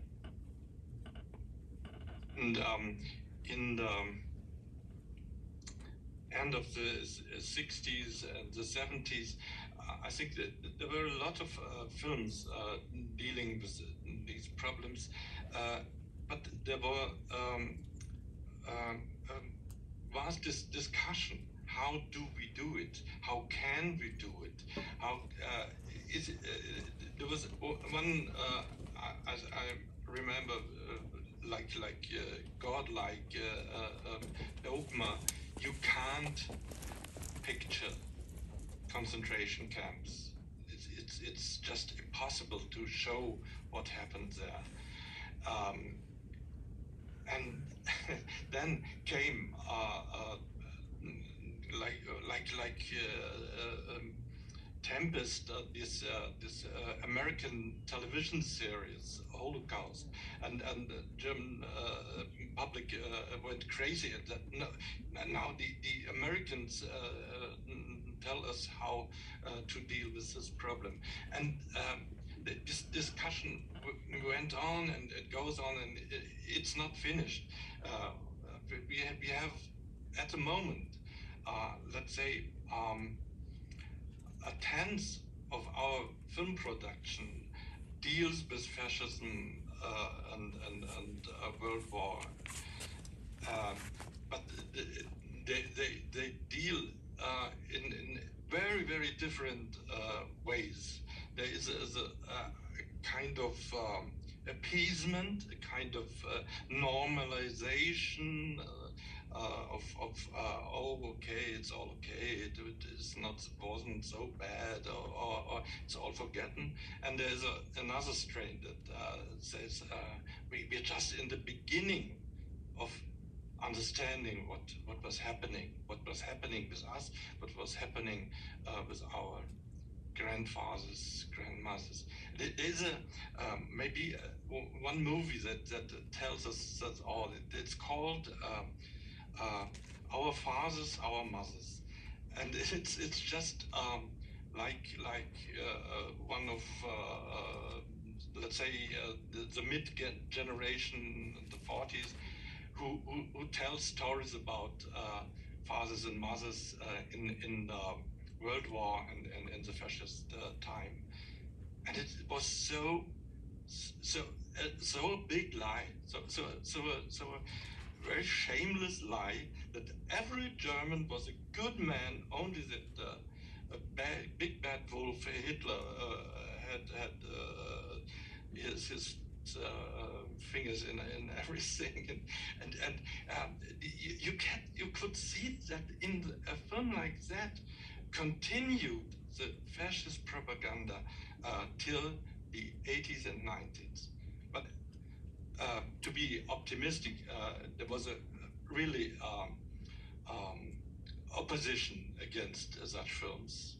And in the end of the 60s and the 70s, I think that there were a lot of films dealing with these problems, but there were vast discussion. How do we do it? How can we do it? How there was one I remember like godlike dogma. You can't picture concentration camps. It's just impossible to show what happened there. And then came Tempest, this American television series, Holocaust, and the German public went crazy at that. Now the Americans tell us how to deal with this problem, and this discussion went on and it goes on, and it's not finished. We have at the moment, let's say, a tenth of our film production deals with fascism and World War, but they deal in very, very different ways. There is a kind of appeasement, a kind of normalization oh, okay, it's all okay, it wasn't so bad, or it's all forgotten. And there's another strain that says we're just in the beginning of understanding what was happening with us, what was happening with our grandfathers, grandmothers. There's maybe one movie that tells us that's all. It's called Our Fathers, Our Mothers, and it's just like one of let's say the mid generation, the 40s, who tells stories about fathers and mothers in the World War and in the fascist time, and it was so a big lie, so a very shameless lie that every German was a good man, only that a big bad wolf Hitler had his fingers in everything, and you could see that in a film like that continued the fascist propaganda till the 80s and 90s. But to be optimistic, there was a really opposition against such films.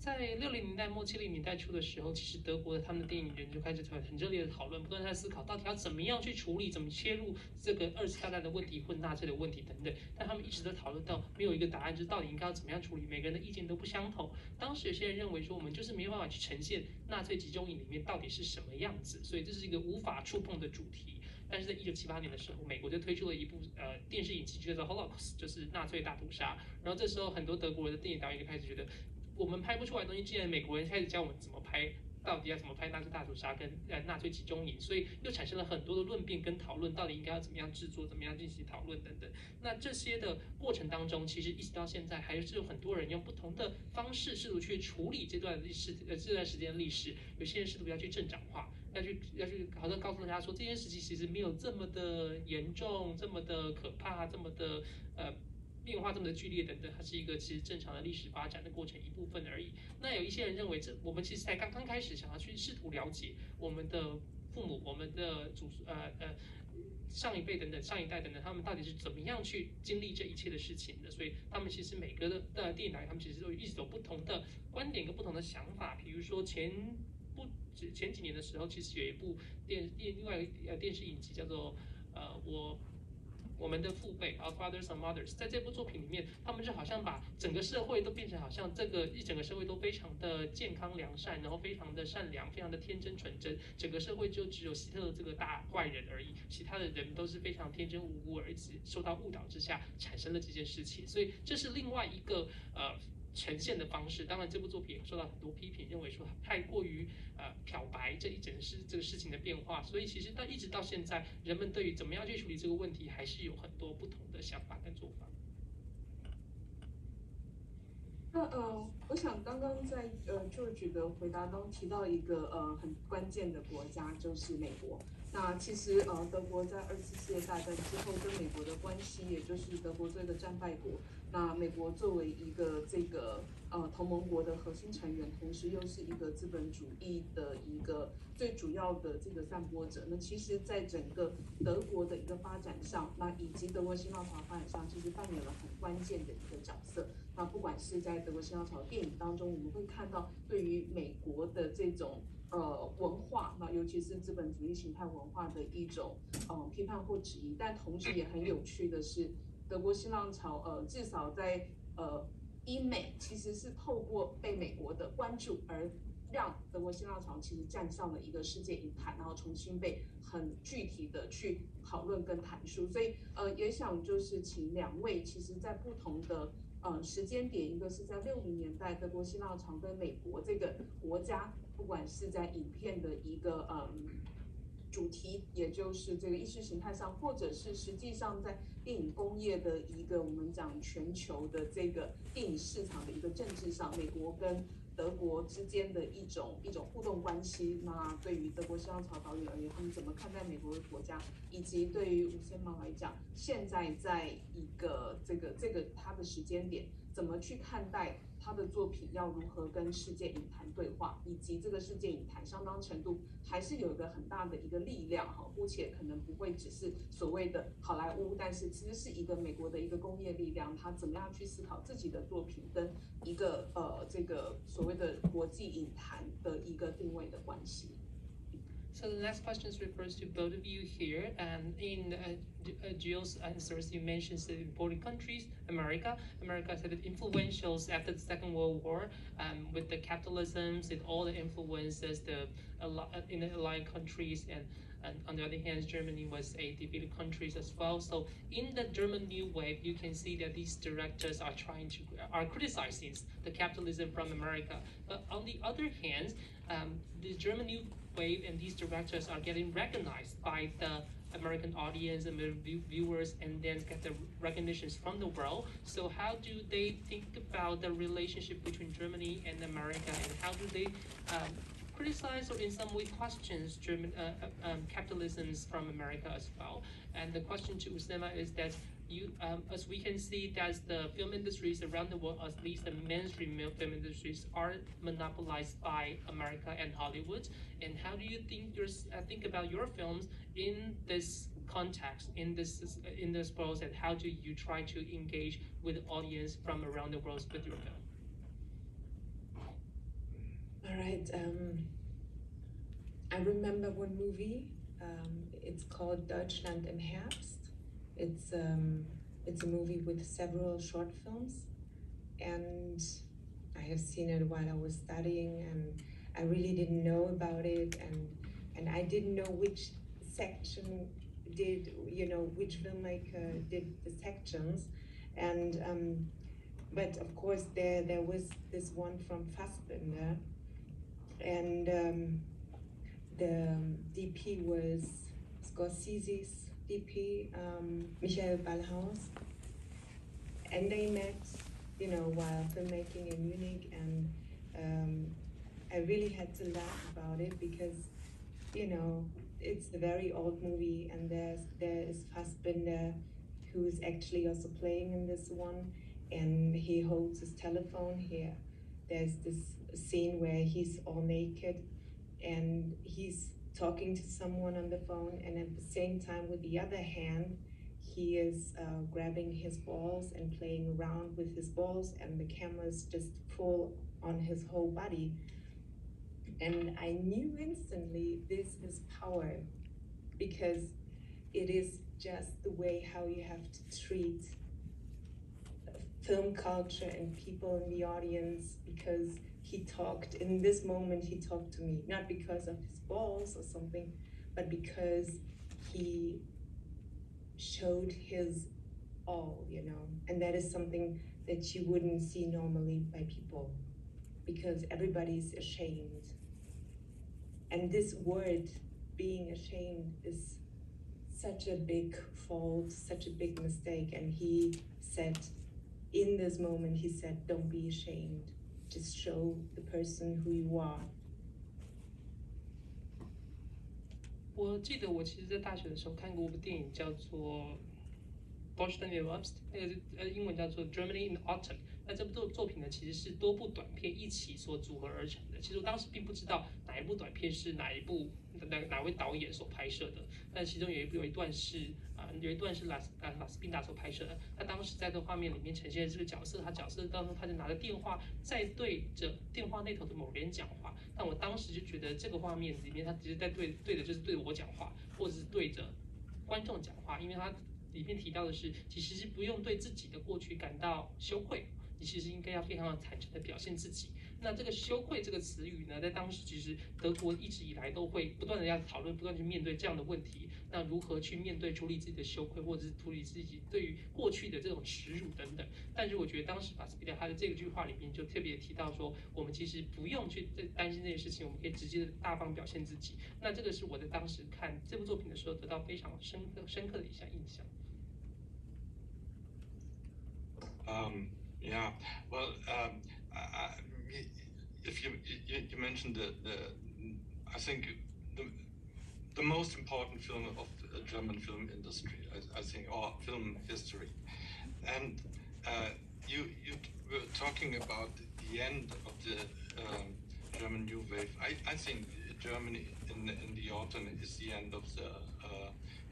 在60年代末70年代初的时候，其实德国的他们的电影人就开始很热烈的讨论，不断在思考到底要怎么样去处理，怎么切入这个2次大战的问题、混纳粹的问题等等。但他们一直都讨论到没有一个答案，就是到底应该要怎么样处理，每个人的意见都不相同。当时有些人认为说，我们就是没有办法去呈现纳粹集中营里面到底是什么样子，所以这是一个无法触碰的主题。但是在1978年的时候，美国就推出了一部电视影集，叫做 Holocaust， 就是纳粹大屠杀。然后这时候很多德国的电影导演就开始觉得，我们拍不出来的东西，既然美国人开始教我们怎么拍，到底要怎么拍纳粹大屠杀跟纳粹集中营，所以又产生了很多的论辩跟讨论，到底应该要怎么样制作，怎么样进行讨论等等。那这些的过程当中，其实一直到现在，还是有很多人用不同的方式试图去处理这段时间的历史。有些人试图要去正常化，要去好像告诉大家说，这件事情其实没有这么的严重，这么的可怕，这么的变化这么的剧烈等等，它是一个其实正常的历史发展的过程一部分而已。那有一些人认为，我们其实才刚刚开始想要去试图了解我们的父母、我们的上一辈等等、上一代等等，他们到底是怎么样去经历这一切的事情的。所以他们其实每个的电影导演，他们其实都一直有不同的观点跟不同的想法。比如说前几年的时候，其实有一部另外一个电视影集叫做我们的父辈 Our Fathers and Mothers， 在这部作品里面，他们就好像把整个社会都变成好像一整个社会都非常的健康良善，然后非常的善良，非常的天真纯真，整个社会就只有希特勒这个大坏人而已，其他的人都是非常天真无辜，而受到误导之下产生了这件事情。所以这是另外一个呈现的方式。当然，这部作品也受到很多批评，认为说太过于漂白这个事情的变化。所以其实一直到现在，人们对于怎么样去处理这个问题，还是有很多不同的想法跟做法。那我想刚刚在George 的回答中提到一个很关键的国家，就是美国。那其实德国在2次世界大战之后跟美国的关系，也就是德国作为一个战败国，那美国作为一个这个同盟国的核心成员，同时又是一个资本主义的一个最主要的这个散播者。那其实，在整个德国的一个发展上，那以及德国新浪潮发展上，其实扮演了很关键的一个角色。那不管是在德国新浪潮电影当中，我们会看到对于美国的这种文化，那尤其是资本主义形态文化的一种批判或质疑。但同时也很有趣的是，德国新浪潮至少在英美其实是透过被美国的关注而让德国新浪潮其实站上了一个世界影坛，然后重新被很具体的去讨论跟谈述。所以也想就是请两位，其实在不同的时间点，一个是在60年代德国新浪潮跟美国这个国家，不管是在影片的一个主题，也就是这个意识形态上，或者是实际上在电影工业的一个我们讲全球的这个电影市场的一个政治上，美国跟德国之间的一种互动关系。那对于德国新浪潮导演而言，他们怎么看待美国的国家，以及对于吴先生来讲，现在在一个这个他的时间点，怎么去看待他的作品要如何跟世界影坛对话，以及这个世界影坛相当程度还是有一个很大的一个力量哈，姑且可能不会只是所谓的好莱坞，但是其实是一个美国的一个工业力量，它怎么样去思考自己的作品跟一个这个所谓的国际影坛的一个定位的关系。So the next question refers to both of you here. And in Jill's answers, you mentioned the important countries, America is influential after the Second World War, with the capitalisms and all the influences in the allied countries, and on the other hand, Germany was a defeated country as well. So in the German New Wave, you can see that these directors are criticizing the capitalism from America. But on the other hand, the German New Wave and these directors are getting recognized by the American audience and viewers, and then get the recognitions from the world. So how do they think about the relationship between Germany and America, and how do they criticize or in some way questions German capitalisms from America as well? And the question to Usama is that as we can see, that the film industries around the world, at least the mainstream film industries, are monopolized by America and Hollywood. And how do you think about your films in this context, in this world, and how do you try to engage with the audience from around the world with your film? All right. I remember one movie. It's called Deutschland im Herbst. It's a movie with several short films, and I have seen it while I was studying, and I really didn't know about it, and I didn't know which section did, which filmmaker did the sections, and but of course there was this one from Fassbinder, and the DP was Scorsese's DP, Michael Ballhaus, and they met, while filmmaking in Munich, and I really had to laugh about it because, it's a very old movie, and there is Fassbinder, who's actually also playing in this one, and he holds his telephone here. There's this scene where he's all naked, and he's talking to someone on the phone, and at the same time, with the other hand, he is grabbing his balls and playing around with his balls, and the camera's just full on his whole body. And I knew instantly this is power, because it is just the way how you have to treat film culture and people in the audience, because he talked, in this moment he talked to me, not because of his balls or something, but because he showed his all, you know, and that is something that you wouldn't see normally by people, because everybody's ashamed. And this word, being ashamed, is such a big fault, such a big mistake. And he said, in this moment, he said, don't be ashamed. Just show the person who you are. 我记得我其实在大学的时候看过一部电影，叫做《Deutschland》，那个英文叫做《Germany in Autumn》。那这部作品呢，其实是多部短片一起所组合而成的。其实我当时并不知道哪一部短片是哪位导演所拍摄的，但其中有一段是拉斯宾达所拍摄的。他当时在这个画面里面呈现的这个角色，他角色当中他就拿着电话在对着电话那头的某人讲话。但我当时就觉得这个画面里面，他其实在对的就是对我讲话，或者是对着观众讲话，因为他里面提到的是，其实是不用对自己的过去感到羞愧。你其实应该要非常的坦诚的表现自己。那这个羞愧这个词语呢，在当时其实德国一直以来都会不断的要讨论，不断去面对这样的问题。那如何去面对处理自己的羞愧，或者是处理自己对于过去的这种耻辱等等。但是我觉得当时法斯比达他的这句话里面就特别提到说，我们其实不用去担心这件事情，我们可以直接大方表现自己。那这个是我在当时看这部作品的时候得到非常深刻的一项印象。Yeah, well, if you mentioned I think the most important film of the German film industry, I think, or film history, and you were talking about the end of the German New Wave. I think Germany in the autumn is the end of the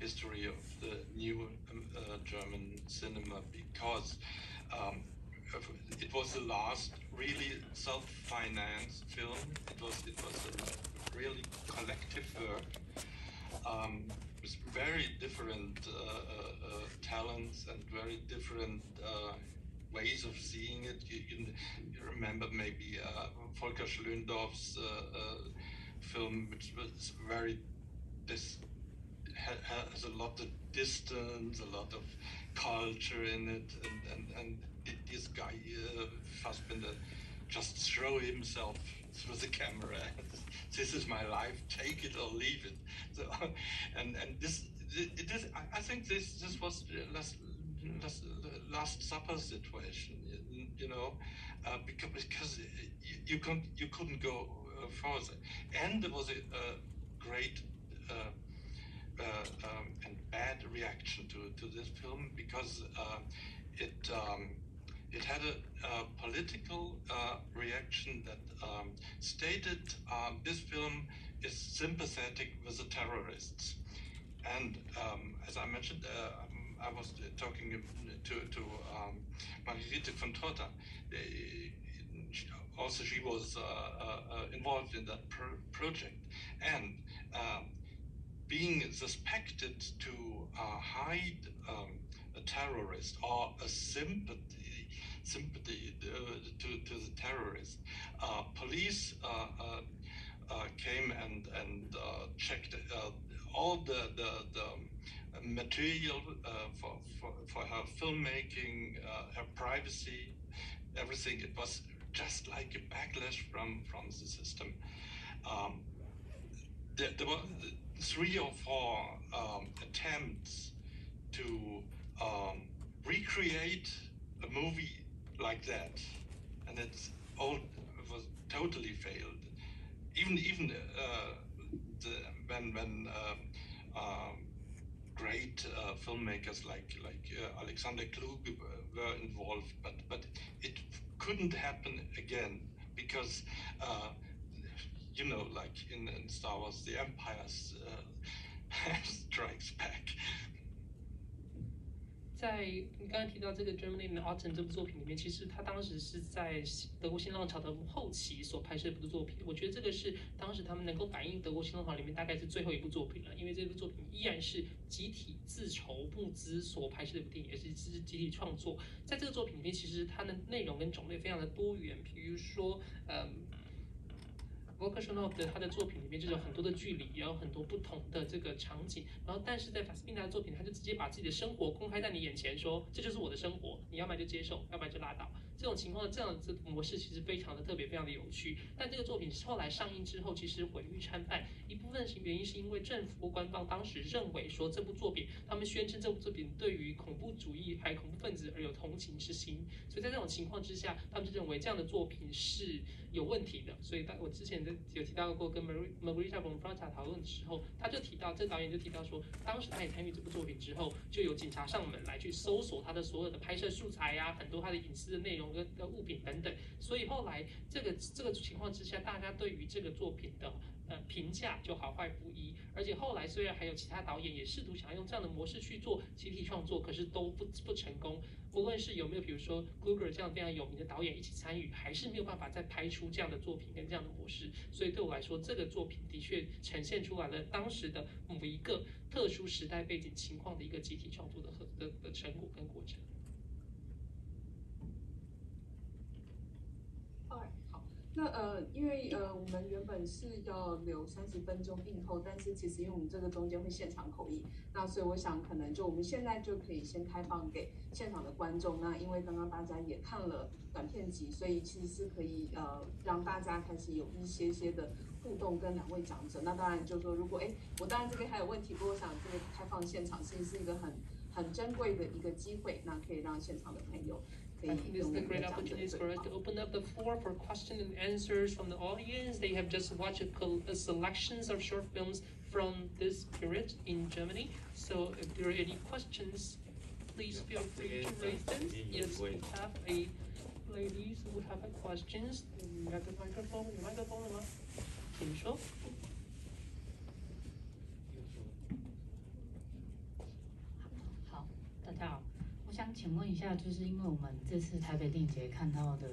history of the new German cinema, because it was the last really self-financed film. It was a really collective work with very different talents and very different ways of seeing it. You remember maybe Volker Schlöndorff's film, which was has a lot of distance, a lot of culture in it, and this guy Fassbinder just throw himself through the camera. This is my life, take it or leave it. So, and this it is. I think this was Last Supper situation, you know, because you couldn't go further, and there was a great. And bad reaction to this film, because it had a political reaction that stated this film is sympathetic with the terrorists. And as I mentioned, I was talking to Margarete von Trotta. Also, she was involved in that project, and being suspected to hide a terrorist or a sympathy to the terrorist, police came and checked all the material for her filmmaking, her privacy, everything. It was just like a backlash from the system. There were 3 or 4 attempts to recreate a movie like that, and it was totally failed. Even when great filmmakers like Alexander Kluge were involved, but it couldn't happen again, because you know, like in Star Wars, the Empire strikes back. 在你刚才提到这个《Germany in Autumn》这部作品里面，其实他当时是在德国新浪潮的后期所拍摄的一部作品。我觉得这个是当时他们能够反映德国新浪潮里面大概是最后一部作品了，因为这部作品依然是集体自筹募资所拍摄的一部电影，也是集体创作。在这个作品里面，其实它的内容跟种类非常的多元，比如说沃克什诺夫他的作品里面就有很多的距离，也有很多不同的这个场景。然后，但是在法斯宾达的作品，他就直接把自己的生活公开在你眼前，说这就是我的生活，你要么就接受，要不然就拉倒。这种情况，这样子模式其实非常的特别，非常的有趣。但这个作品后来上映之后，其实毁誉参半。一部分原因是因为政府官方当时认为说这部作品，他们宣称这部作品对于恐怖主义还有恐怖分子而有同情之心，所以在这种情况之下，他们就认为这样的作品是有问题的。所以我之前有提到过，跟 Margarita Bonfrata 讨论的时候，他就提到，这导演就提到说，当时他也参与这部作品之后，就有警察上门来去搜索他的所有的拍摄素材呀，很多他的隐私的内容跟物品等等。所以后来这个情况之下，大家对于这个作品的评价就好坏不一。而且后来虽然还有其他导演也试图想要用这样的模式去做集体创作，可是都不成功。无论是有没有比如说 Kluger 这样非常有名的导演一起参与，还是没有办法再拍出这样的作品跟这样的模式。所以对我来说，这个作品的确呈现出来了当时的某一个特殊时代背景情况的一个集体创作的成果跟过程。那因为我们原本是要留30分钟映后，但是其实因为我们这个中间会现场口译，那所以我想可能就我们现在就可以先开放给现场的观众。那因为刚刚大家也看了短片集，所以其实是可以让大家开始有一些的互动跟两位讲者。那当然就是说，如果我当然这边还有问题，不过我想这个开放现场其实是一个很珍贵的一个机会，那可以让现场的朋友。I think this is a great opportunity for us to open up the floor for questions and answers from the audience. They have just watched a selections of short films from this period in Germany. So if there are any questions, please feel free to raise them. Yes, we have a ladies who have a questions. You have the microphone. 有麦克风了吗？请说。好，大家好。我想请问一下，就是因为我们这次台北电影节看到的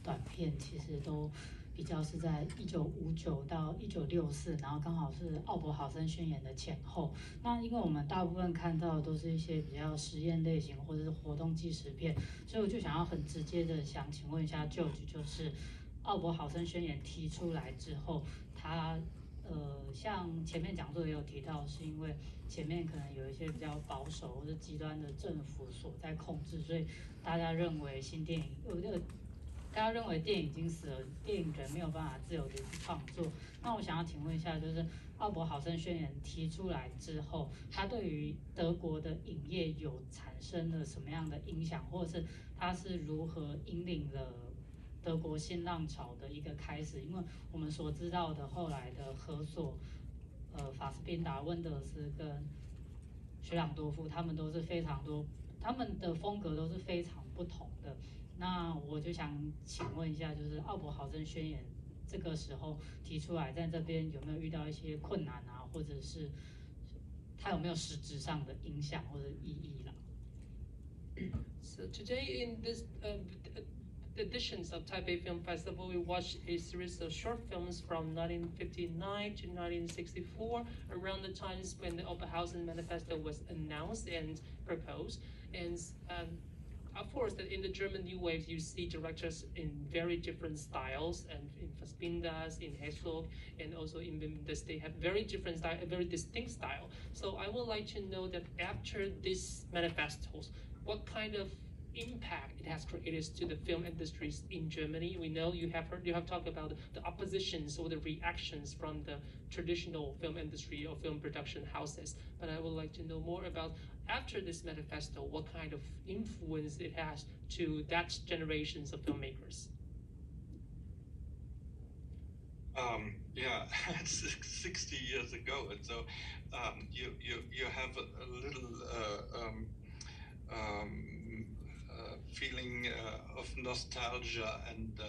短片，其实都比较是在1959到1964，然后刚好是奥柏豪森宣言的前后。那因为我们大部分看到的都是一些比较实验类型或者是活动纪实片，所以我就想要很直接的想请问一下George，就是奥柏豪森宣言提出来之后，他像前面讲座也有提到，是因为前面可能有一些比较保守或者极端的政府所在控制，所以大家认为大家认为电影已经死了，电影人没有办法自由的去创作。那我想要请问一下，就是奥柏豪森宣言提出来之后，它对于德国的影业有产生了什么样的影响，或者是它是如何引领了德国新浪潮的一个开始？因为我们所知道的后来的合作，法斯宾达、温德斯跟薛朗多夫，他们都是非常多，他们的风格都是非常不同的。那我就想请问一下，就是奥柏豪森宣言这个时候提出来，在这边有没有遇到一些困难啊，或者是它有没有实质上的影响或者意义啦？ So today in this editions of Taipei Film Festival, we watched a series of short films from 1959 to 1964, around the times when the Oberhausen Manifesto was announced and proposed. And of course, that in the German New Wave, you see directors in very different styles, and in Fassbinder's, in Herzog, and also in Mendes, they have very different style, a very distinct style. So I would like to know that after these manifestos, what kind of impact it has created to the film industries in Germany. We know you have talked about the oppositions or the reactions from the traditional film industry or film production houses, but I would like to know more about after this manifesto, what kind of influence it has to that generations of filmmakers. Yeah, it's 60 years ago, and so you have a little feeling of nostalgia, and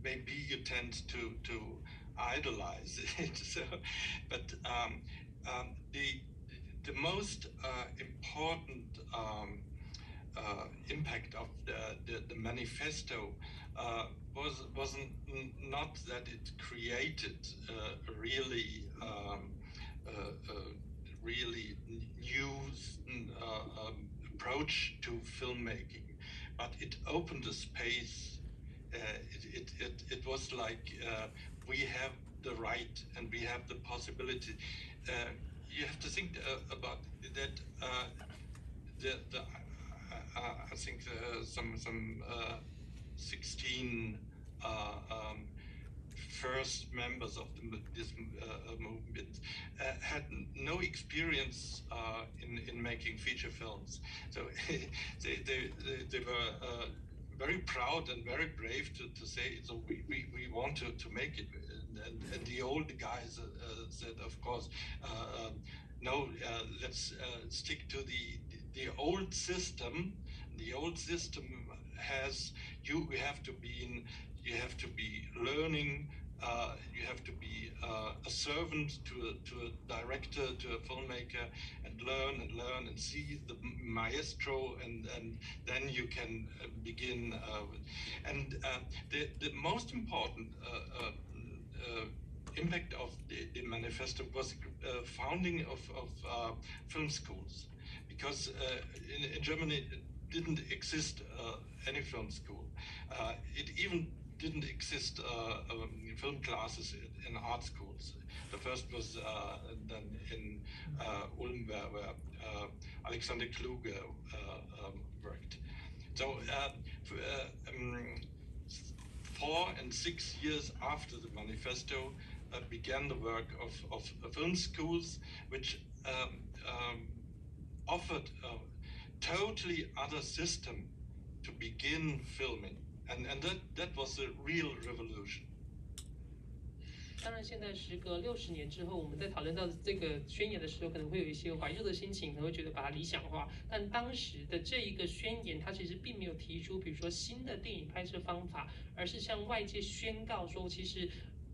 maybe you tend to idolize it. So, but the most important impact of the manifesto wasn't not that it created a really new approach to filmmaking, but it opened a space it was like we have the right and we have the possibility. You have to think about that. I think some 16 first members of this movement had no experience in making feature films, so they were very proud and very brave to say, so we want to make it, and the old guys said, of course, no, let's stick to the old system. The old system has you have to be learning. You have to be a servant to a director, to a filmmaker, and learn and see the maestro, and then you can begin. And the most important impact of the manifesto was founding of film schools, because in Germany it didn't exist any film school. It even didn't exist film classes in art schools. The first was then in Ulm, where Alexander Kluge worked. So 4 and 6 years after the manifesto began the work of film schools, which offered a totally other system to begin filming. And that was a real revolution. 当然，现在时隔60年之后，我们在讨论到这个宣言的时候，可能会有一些怀旧的心情，可能会觉得把它理想化。但当时的这一个宣言，它其实并没有提出，比如说新的电影拍摄方法，而是向外界宣告说，其实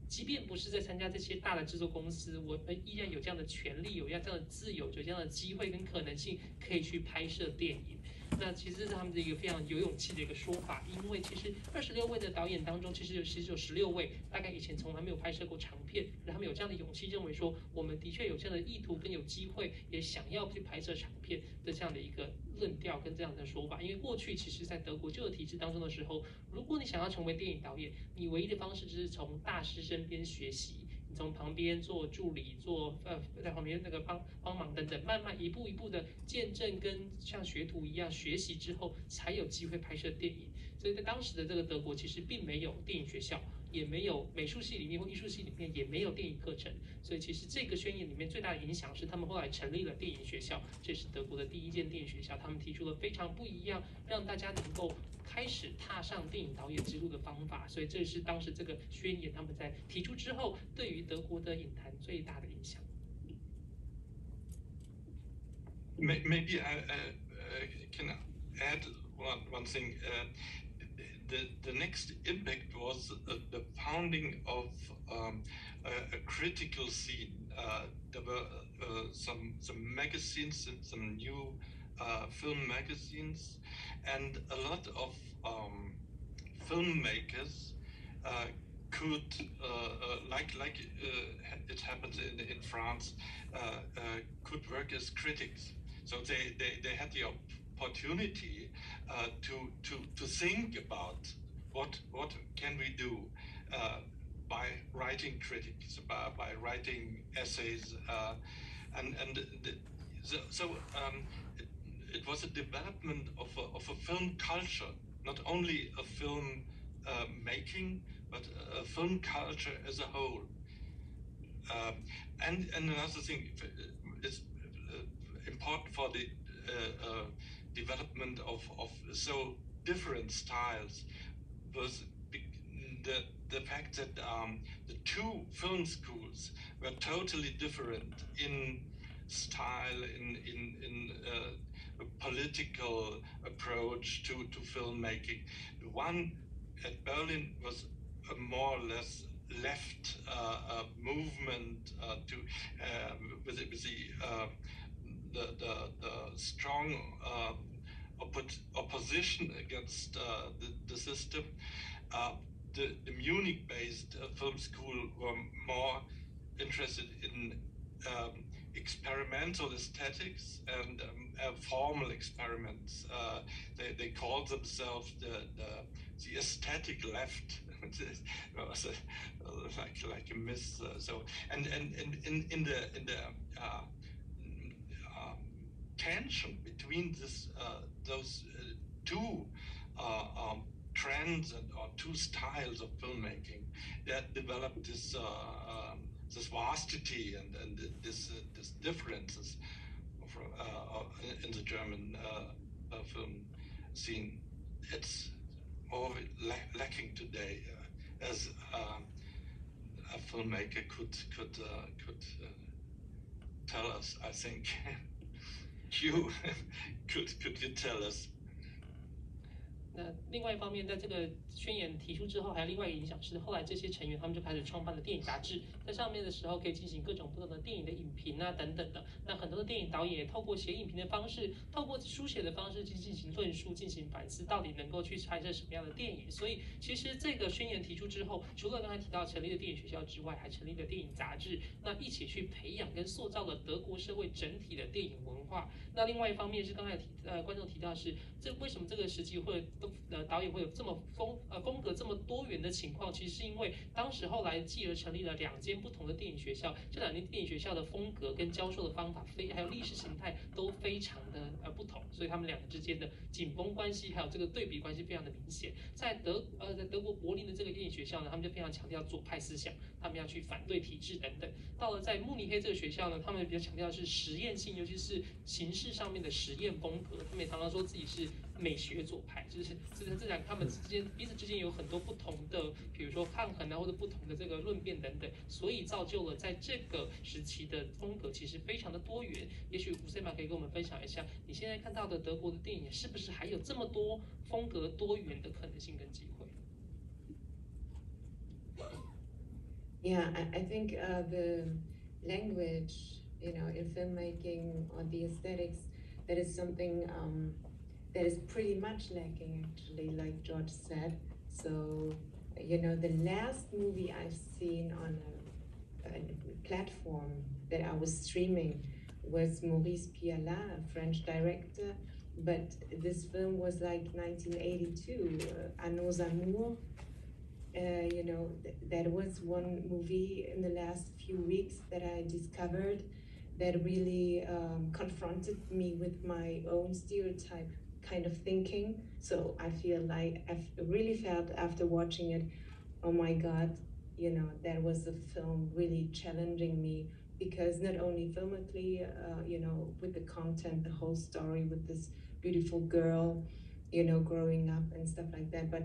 即便不是在参加这些大的制作公司，我们依然有这样的权利，有这样的自由，有这样的机会跟可能性，可以去拍摄电影。那其实是他们的一个非常有勇气的一个说法，因为其实26位的导演当中，其实有16位，大概以前从来没有拍摄过长片，他们有这样的勇气，认为说我们的确有这样的意图跟有机会，也想要去拍摄长片的这样的一个论调跟这样的说法。因为过去其实在德国旧的体制当中的时候，如果你想要成为电影导演，你唯一的方式就是从大师身边学习。从旁边做助理，在旁边那个帮忙等等，慢慢一步一步的见证跟像学徒一样学习之后，才有机会拍摄电影。所以在当时的这个德国，其实并没有电影学校，也没有美术系里面或艺术系里面也没有电影课程。所以其实这个宣言里面最大的影响是，他们后来成立了电影学校，这是德国的第一间电影学校。他们提出了非常不一样，让大家能够开始踏上电影导演之路的方法，所以这是当时这个宣言他们在提出之后，对于德国的影坛最大的影响。Maybe I can add one thing. The next impact was the founding of a critical scene. There were some magazines and some new film magazines, and a lot of filmmakers could, like it happens in France, could work as critics. So they had the opportunity to think about what can we do by writing critics, by writing essays, it was a development of a film culture, not only a film making, but a film culture as a whole. And another thing is important for the development of so different styles was the fact that the two film schools were totally different in style, in a political approach to filmmaking. The one at Berlin was a more or less left movement with the strong opposition against the system. The Munich-based film school were more interested in experimental aesthetics and formal experiments. They called themselves the the aesthetic left. like a miss. So and in the tension between those two trends or two styles of filmmaking that developed this vastity and this differences in the German film scene. It's all lacking today, as a filmmaker could tell us. I think you could you tell us? 那另外一方面，在这个宣言提出之后，还有另外一个影响是，后来这些成员他们就开始创办了电影杂志，在上面的时候可以进行各种不同的电影的影评啊等等的。那很多的电影导演也透过写影评的方式，透过书写的方式去进行论述、进行反思，到底能够去拍摄什么样的电影。所以其实这个宣言提出之后，除了刚才提到成立的电影学校之外，还成立了电影杂志，那一起去培养跟塑造了德国社会整体的电影文化。那另外一方面是刚才观众提到是，这为什么这个时期会导演会有这么风格这么多元的情况？其实是因为当时后来继而成立了2间不同的电影学校，这2间电影学校的风格跟教授的方法还有历史形态都非常的不同，所以他们两个之间的紧绷关系还有这个对比关系非常的明显。在德国柏林的这个电影学校呢，他们就非常强调左派思想，他们要去反对体制等等。到了在慕尼黑这个学校呢，他们比较强调的是实验性，尤其是形式上面的实验风格。他们也常常说自己是美学左派，就是这两他们彼此之间有很多不同的，比如说抗衡啊，或者不同的这个论辩等等，所以造就了在这个时期的风格其实非常的多元。也许吴 Sema 可以跟我们分享一下，你现在看到的德国的电影是不是还有这么多风格多元的可能性跟机会？ Yeah, I think the language, in filmmaking or the aesthetics, that is something that is pretty much lacking, actually, like George said. So, the last movie I've seen on a platform that I was streaming was Maurice Pialat, a French director, but this film was like 1982, À nos amours. That was one movie in the last few weeks that I discovered that really confronted me with my own stereotype kind of thinking. So I feel like I've really felt after watching it, oh my God, that was a film really challenging me, because not only filmically, with the content, the whole story with this beautiful girl, growing up and stuff like that, but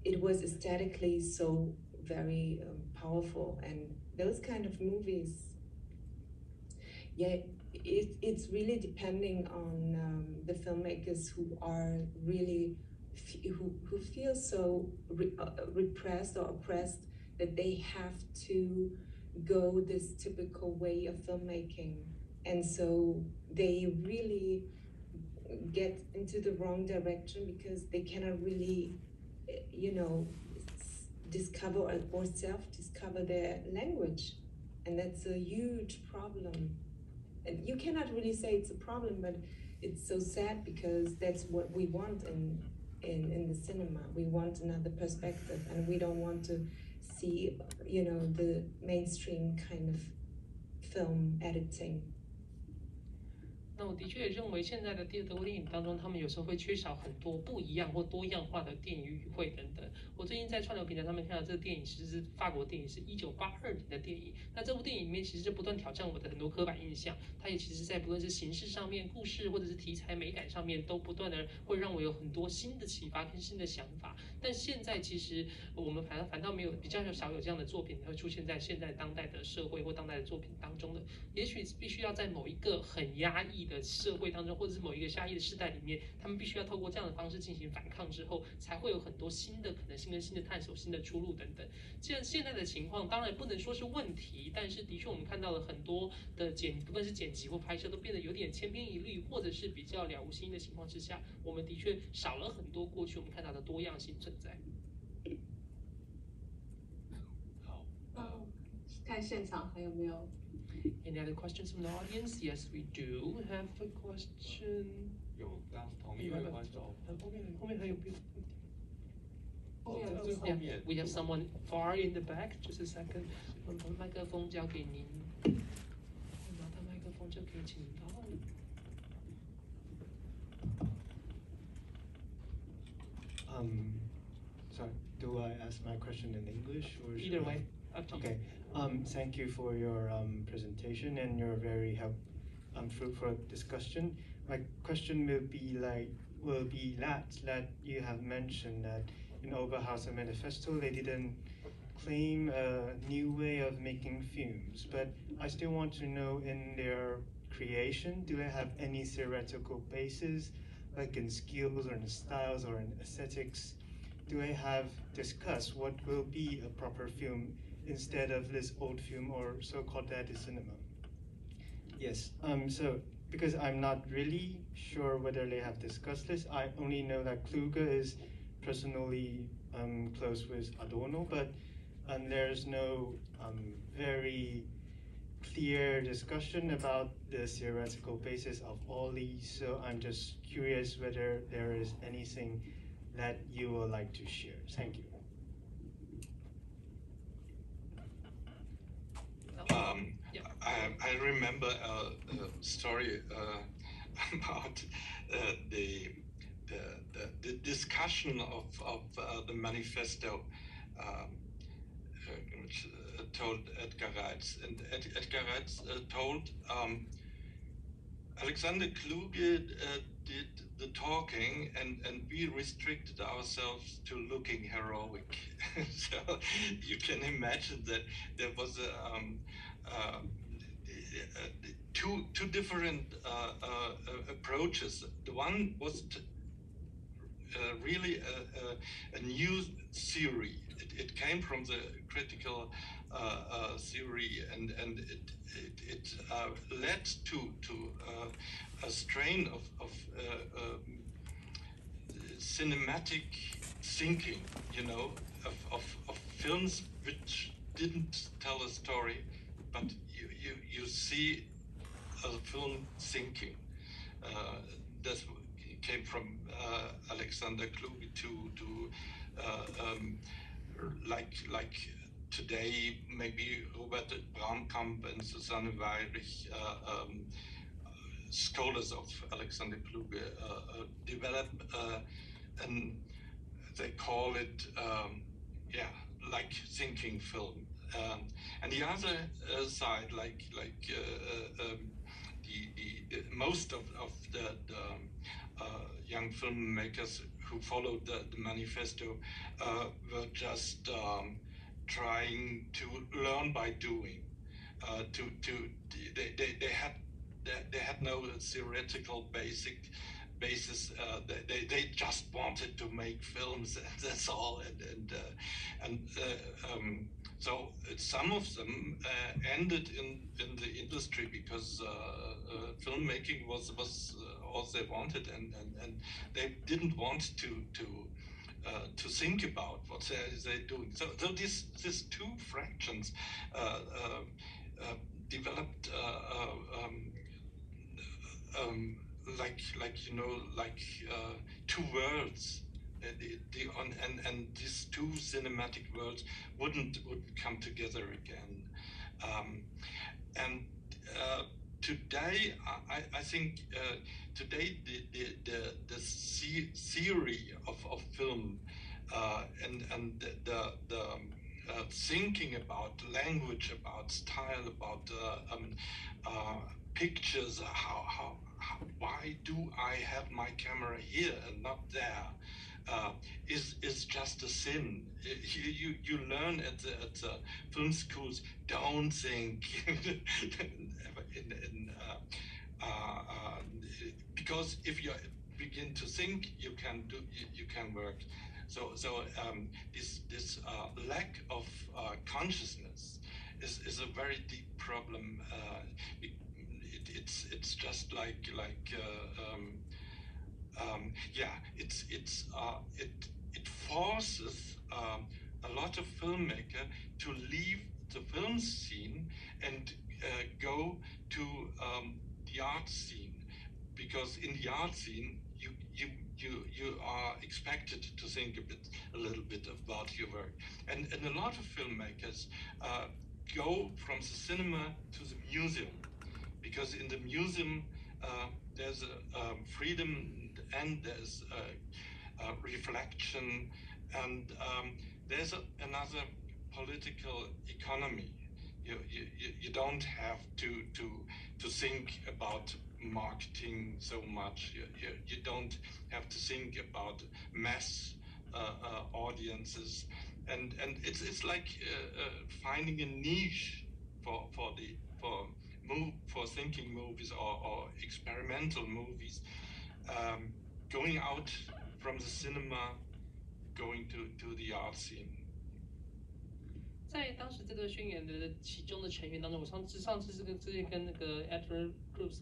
it was aesthetically so very powerful. And those kind of movies, it's really depending on the filmmakers who are really who feel so repressed or oppressed that they have to go this typical way of filmmaking, and so they really get into the wrong direction because they cannot really discover or self-discover their language, and that's a huge problem. And you cannot really say it's a problem, but it's so sad because that's what we want in the cinema. We want another perspective, and we don't want to see, the mainstream kind of film editing. 那我的确也认为，现在的德国电影当中，他们有时候会缺少很多不一样或多样化的电影语汇等等。我最近在串流平台上面看到这个电影，其实是法国电影，是1982年的电影。那这部电影里面其实就不断挑战我的很多刻板印象，它也其实在不论是形式上面、故事或者是题材美感上面，都不断的会让我有很多新的启发跟新的想法。但现在其实我们反倒没有比较少有这样的作品会出现在现在当代的社会或当代的作品当中的。也许必须要在某一个很压抑的社会当中，或者是某一个压抑的世代里面，他们必须要透过这样的方式进行反抗之后，才会有很多新的可能性跟新的探索、新的出路等等。既然现在的情况当然不能说是问题，但是的确我们看到了很多的不论是剪辑或拍摄都变得有点千篇一律，或者是比较了无新意的情况之下，我们的确少了很多过去我们看到的多样性存在。好，看现场还有没有？ Any other questions from the audience? Yes, we do have a question. 有刚同一位观众，后面还有别的问题。Yeah, we have someone far in the back. Just a second. 我们把麦克风交给您。拿到麦克风就可以请到。Sorry, do I ask my question in English or Either way, up to you. Okay. Thank you for your presentation and your very fruitful discussion. My question will be that you have mentioned that in Oberhausen Manifesto they didn't claim a new way of making films, but I still want to know in their creation, do they have any theoretical basis, like in skills or in styles or in aesthetics? Do they have discussed what will be a proper film instead of this old film or so-called dead cinema? Yes, so because I'm not really sure whether they have discussed this, I only know that Kluge is personally close with Adorno, but there's no very clear discussion about the theoretical basis of all these, so I'm just curious whether there is anything that you would like to share. Thank you. I remember a story about the discussion of the manifesto, which told Edgar Reitz, and Edgar Reitz told Alexander Kluge did the talking, and we restricted ourselves to looking heroic. So you can imagine that there was two different approaches. The one was really a new theory. It came from the critical theory, and it led to a strain of cinematic thinking, you know, of films which didn't tell a story, but you see a film thinking. That came from Alexander Kluge to like today, maybe Robert Braunkamp and Susanne Weyrich, scholars of Alexander Kluge, develop, and they call it, like thinking film. And the other side, like the most of the young filmmakers who followed the manifesto were just trying to learn by doing. They had no theoretical basis. They just wanted to make films, and that's all. So some of them ended in the industry because filmmaking was all they wanted, and they didn't want to think about what they're doing. So these two fractions developed like two worlds. And these two cinematic worlds wouldn't come together again. Today, I think today the theory of film and the thinking about language, about style, about pictures, why do I have my camera here and not there? Is just a sin. You learn at the film schools, don't think, because if you begin to think, you can work. So this lack of consciousness is a very deep problem. It's just like it forces a lot of filmmakers to leave the film scene and go to the art scene, because in the art scene you are expected to think a little bit about your work, and a lot of filmmakers go from the cinema to the museum, because in the museum there's a freedom and there's a reflection, and there's another political economy. You don't have to think about marketing so much. You don't have to think about mass audiences, and it's like finding a niche for thinking movies or experimental movies, going out from the cinema, going to the art scene. 在当时这个宣言的其中的成员当中，我上次之前跟那个 Edward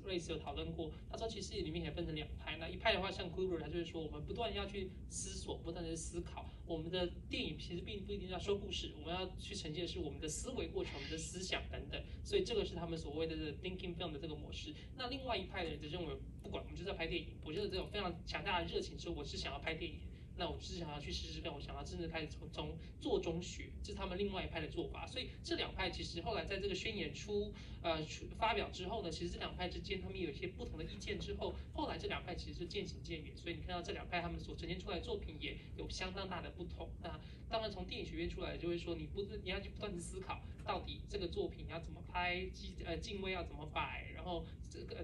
Race 有讨论过，他说其实里面也分成两派。那一派的话，像 Kluber 他就是说，我们不断要去思索，不断的思考。我们的电影其实并不一定要说故事，我们要去呈现的是我们的思维过程、我们的思想等等。所以这个是他们所谓的 thinking film 的这个模式。那另外一派的人则认为，不管我们就是要拍电影，我觉得这种非常强大的热情，是我是想要拍电影。那我就是想要去试试看，我想要真的开始从做中学，这是他们另外一派的做法。所以这两派其实后来在这个宣言发表之后呢，其实这两派之间他们有一些不同的意见之后，后来这两派其实就渐行渐远。所以你看到这两派他们所呈现出来的作品也有相当大的不同。那当然从电影学院出来就会说，你要去不断的思考，到底这个作品要怎么拍，镜位要怎么摆，然后这个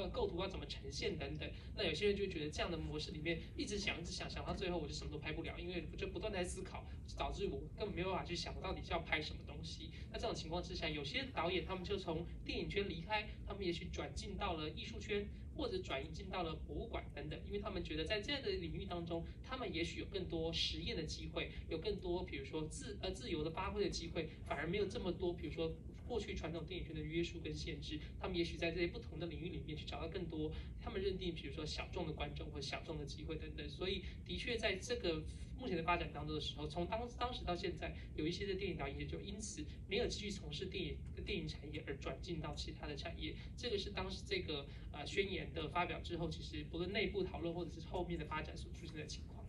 构图要怎么呈现等等。那有些人就觉得这样的模式里面一直想到最后我就什么都拍不了，因为我就不断在思考，导致我根本没有办法去想我到底是要拍什么东西。那这种情况之下，有些导演他们就从电影圈离开，他们也许转进到了艺术圈，或者转移进到了博物馆等等，因为他们觉得在这样的领域当中，他们也许有更多实验的机会，有更多比如说自由的发挥的机会，反而没有这么多比如说过去传统电影圈的约束跟限制。他们也许在这些不同的领域里面去找到更多他们认定比如说小众的观众或小众的机会等等。所以的确在这个目前的发展当中的时候，从当时到现在，有一些的电影导演就因此没有继续从事电影产业，而转进到其他的产业。这个是当时这个宣言的发表之后，其实不论内部讨论或者是后面的发展所出现的情况。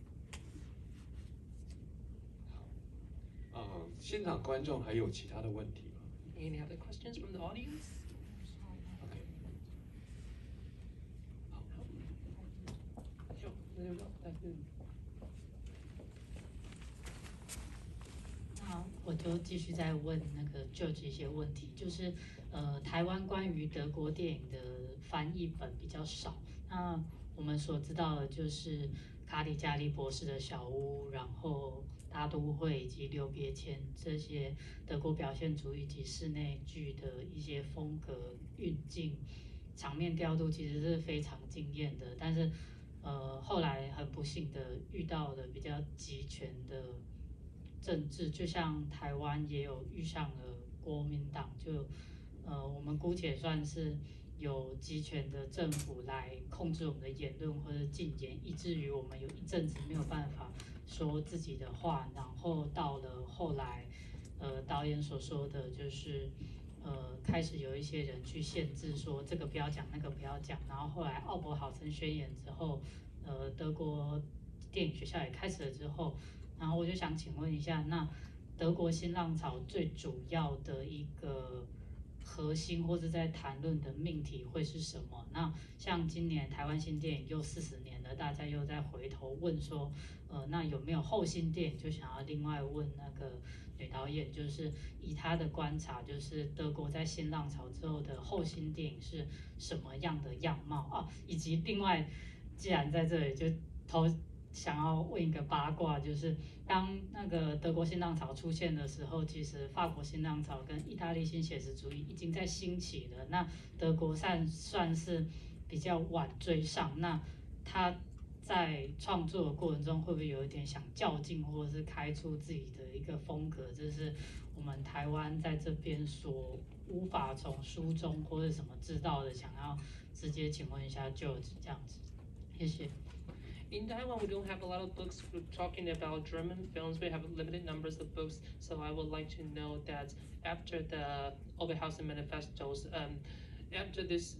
现场观众还有其他的问题吗 Any other questions from the audience? OK， 好，我就继续再问那个 George 一些问题，就是台湾关于德国电影的翻译本比较少。那我们所知道的就是卡里加利博士的小屋，然后大都会以及留别签这些德国表现主义及室内剧的一些风格运镜、场面调度，其实是非常惊艳的。但是后来很不幸的遇到了比较集权的政治，就像台湾也有遇上了国民党，就我们姑且算是有集权的政府来控制我们的言论或者禁言，以至于我们有一阵子没有办法说自己的话。然后到了后来，导演所说的就是开始有一些人去限制说这个不要讲，那个不要讲。然后后来奥柏豪森宣言之后，德国电影学校也开始了之后，然后我就想请问一下，那德国新浪潮最主要的一个核心或者在谈论的命题会是什么？那像今年台湾新电影又40年了，大家又在回头问说，那有没有后新电影？就想要另外问那个女导演，就是以她的观察，就是德国在新浪潮之后的后新电影是什么样的样貌啊？以及另外，既然在这里就想要问一个八卦，就是当那个德国新浪潮出现的时候，其实法国新浪潮跟意大利新写实主义已经在兴起了。那德国算是比较晚追上，那他在创作的过程中会不会有一点想较劲，或者是开出自己的一个风格？这是我们台湾在这边所无法从书中或者什么知道的，想要直接请问一下 George 这样子，谢谢。In Taiwan, we don't have a lot of books talking about German films. We have limited numbers of books. So I would like to know that after the Oberhausen manifestos, after this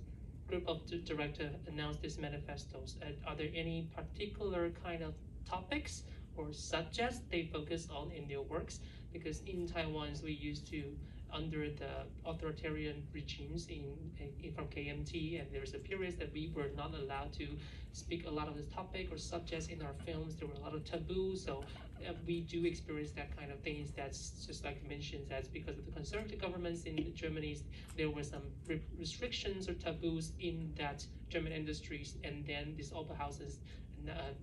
group of directors announced these manifestos, are there any particular kind of topics or subjects they focus on in their works? Because in Taiwan, we used to, under the authoritarian regimes from KMT, and there's a period that we were not allowed to speak a lot of this topic or subjects in our films. There were a lot of taboos, so we do experience that kind of things. That's just like you mentioned, that's because of the conservative governments in Germany, there were some restrictions or taboos in that German industries, and then these Opera houses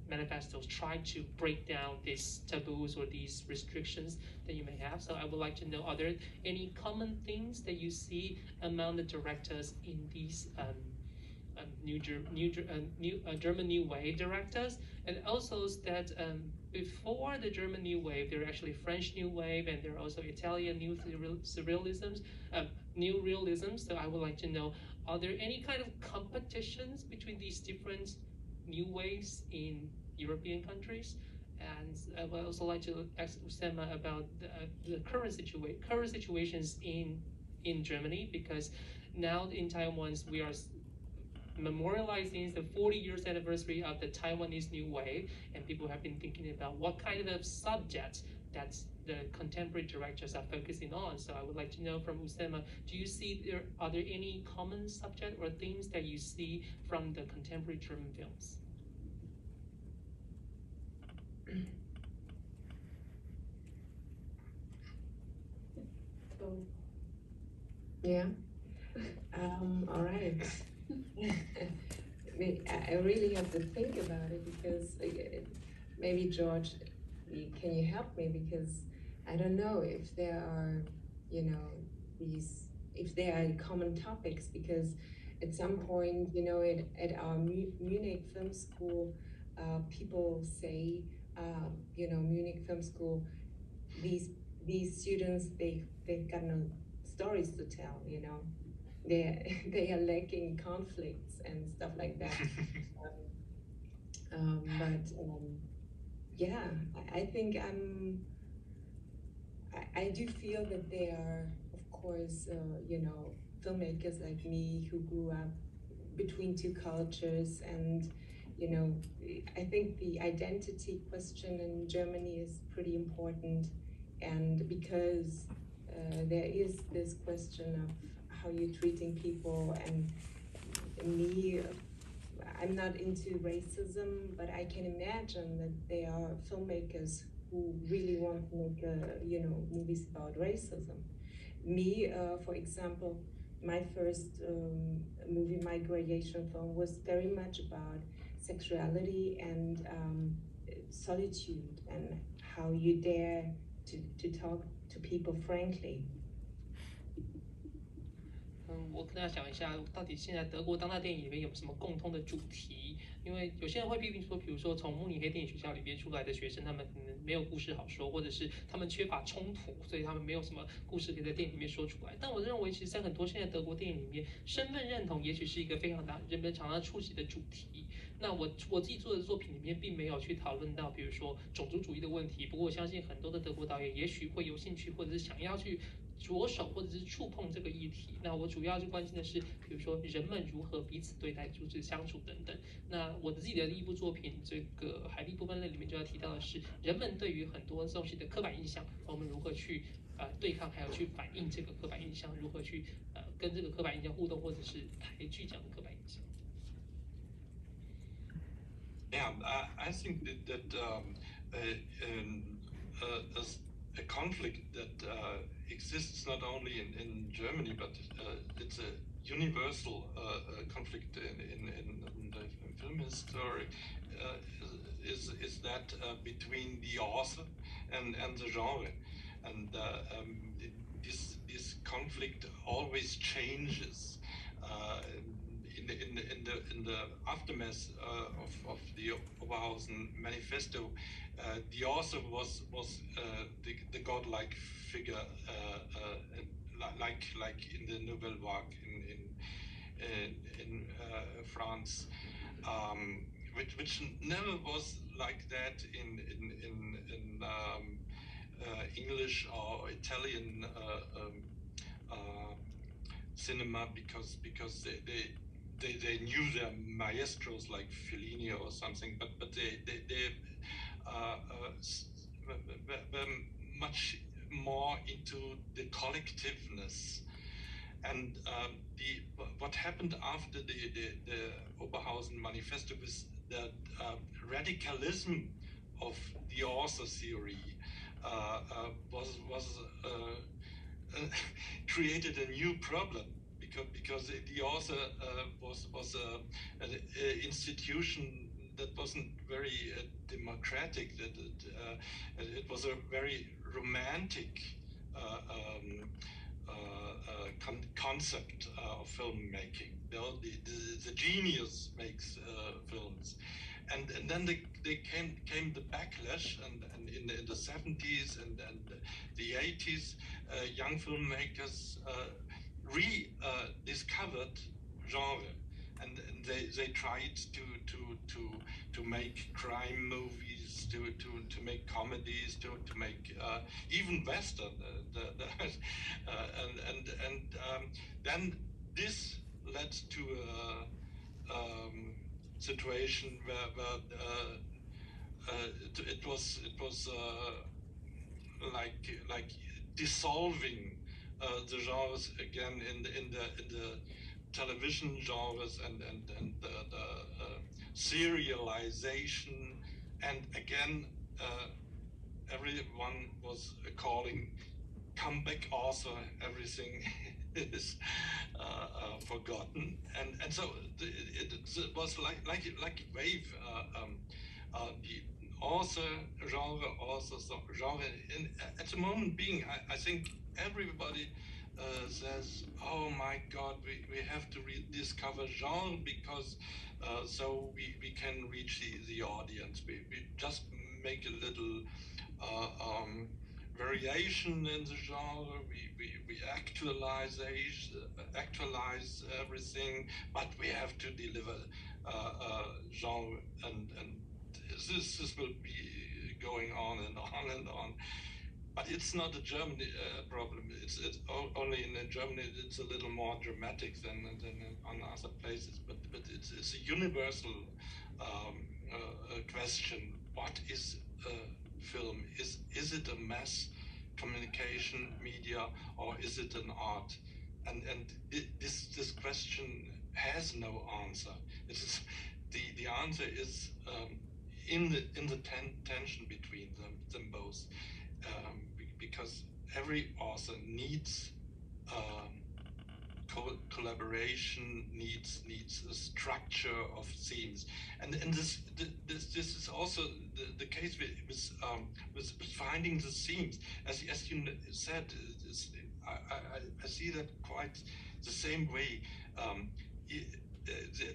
manifestos try to break down these taboos or these restrictions that you may have. So I would like to know, are there any common things that you see among the directors in these German New Wave directors? And also that before the German New Wave, there are actually French New Wave, and there are also Italian New Surrealisms, New Realisms. So I would like to know, are there any kind of competitions between these different new waves in European countries? And I would also like to ask Usama about the current situations in Germany, because now in Taiwan we are memorializing the 40 years anniversary of the Taiwanese New Wave, and people have been thinking about what kind of subjects that the contemporary directors are focusing on. So I would like to know from Usama, do you see are there any common subject or themes that you see from the contemporary German films? Yeah. All right. I really have to think about it, because maybe George, can you help me? Because I don't know if there are, if there are common topics, because at some point, at our Munich Film School, people say, Munich Film School, these students, they've got no stories to tell, they are lacking conflicts and stuff like that. Yeah, I think I do feel that there are, of course, filmmakers like me who grew up between two cultures, and I think the identity question in Germany is pretty important, and because there is this question of how you're treating people, and me, I'm not into racism, but I can imagine that there are filmmakers who really want to make movies about racism. Me, for example, my first movie, my graduation film, was very much about sexuality and solitude, and how you dare to talk to people frankly. 我跟大家讲一下，到底现在德国当代电影里面有什么共通的主题？因为有些人会批评说，比如说从慕尼黑电影学校里面出来的学生，他们可能没有故事好说，或者是他们缺乏冲突，所以他们没有什么故事可以在电影里面说出来。但我认为，其实在很多现在德国电影里面，身份认同也许是一个非常大人们常常触及的主题。那我自己做的作品里面，并没有去讨论到，比如说种族主义的问题。不过我相信很多的德国导演也许会有兴趣，或者是想要去着手或者是触碰这个议题。那我主要就关心的是，比如说人们如何彼此对待、组织相处等等。那我自己的第一部作品，这个海地部分类里面就要提到的是，人们对于很多东西的刻板印象，我们如何去对抗，还有去反映这个刻板印象，如何去跟这个刻板印象互动，或者是排拒这样的刻板印象。Yeah, I think that a conflict that exists not only in Germany, but it's a universal conflict in the film history, is that between the author and the genre, and this conflict always changes. In the aftermath of the Oberhausen Manifesto, the author was the godlike figure, like in the Nouvelle Vague in France, which never was like that in English or Italian cinema, because they knew their maestros like Fellini or something, but they were much more into the collectiveness. And what happened after the Oberhausen Manifesto was that radicalism of the author theory created a new problem, because the author was an institution that wasn't very democratic. That it was a very romantic concept of filmmaking. The genius makes films, and then they came the backlash, and in the 70s and the 80s, young filmmakers rediscovered genre, and they tried to make crime movies, to make comedies, to make even Western, and then this led to a situation where it was like dissolving the genres again in the television genres and the serialization, and again everyone was calling comeback author, everything is forgotten, and so it was like a wave. The author genre, at the moment being, I think everybody says, oh my God, we have to rediscover genre, because so we can reach the audience. We just make a little variation in the genre. We actualize everything, but we have to deliver genre, and this will be going on and on and on. But it's not a German problem. It's only in Germany it's a little more dramatic than on other places. But it's a universal question. What is film? Is it a mass communication media, or is it an art? And this question has no answer. It's the answer is in the tension between them both, because every author needs collaboration, needs a structure of themes, and this is also the case with finding the themes. As you said, I see that quite the same way.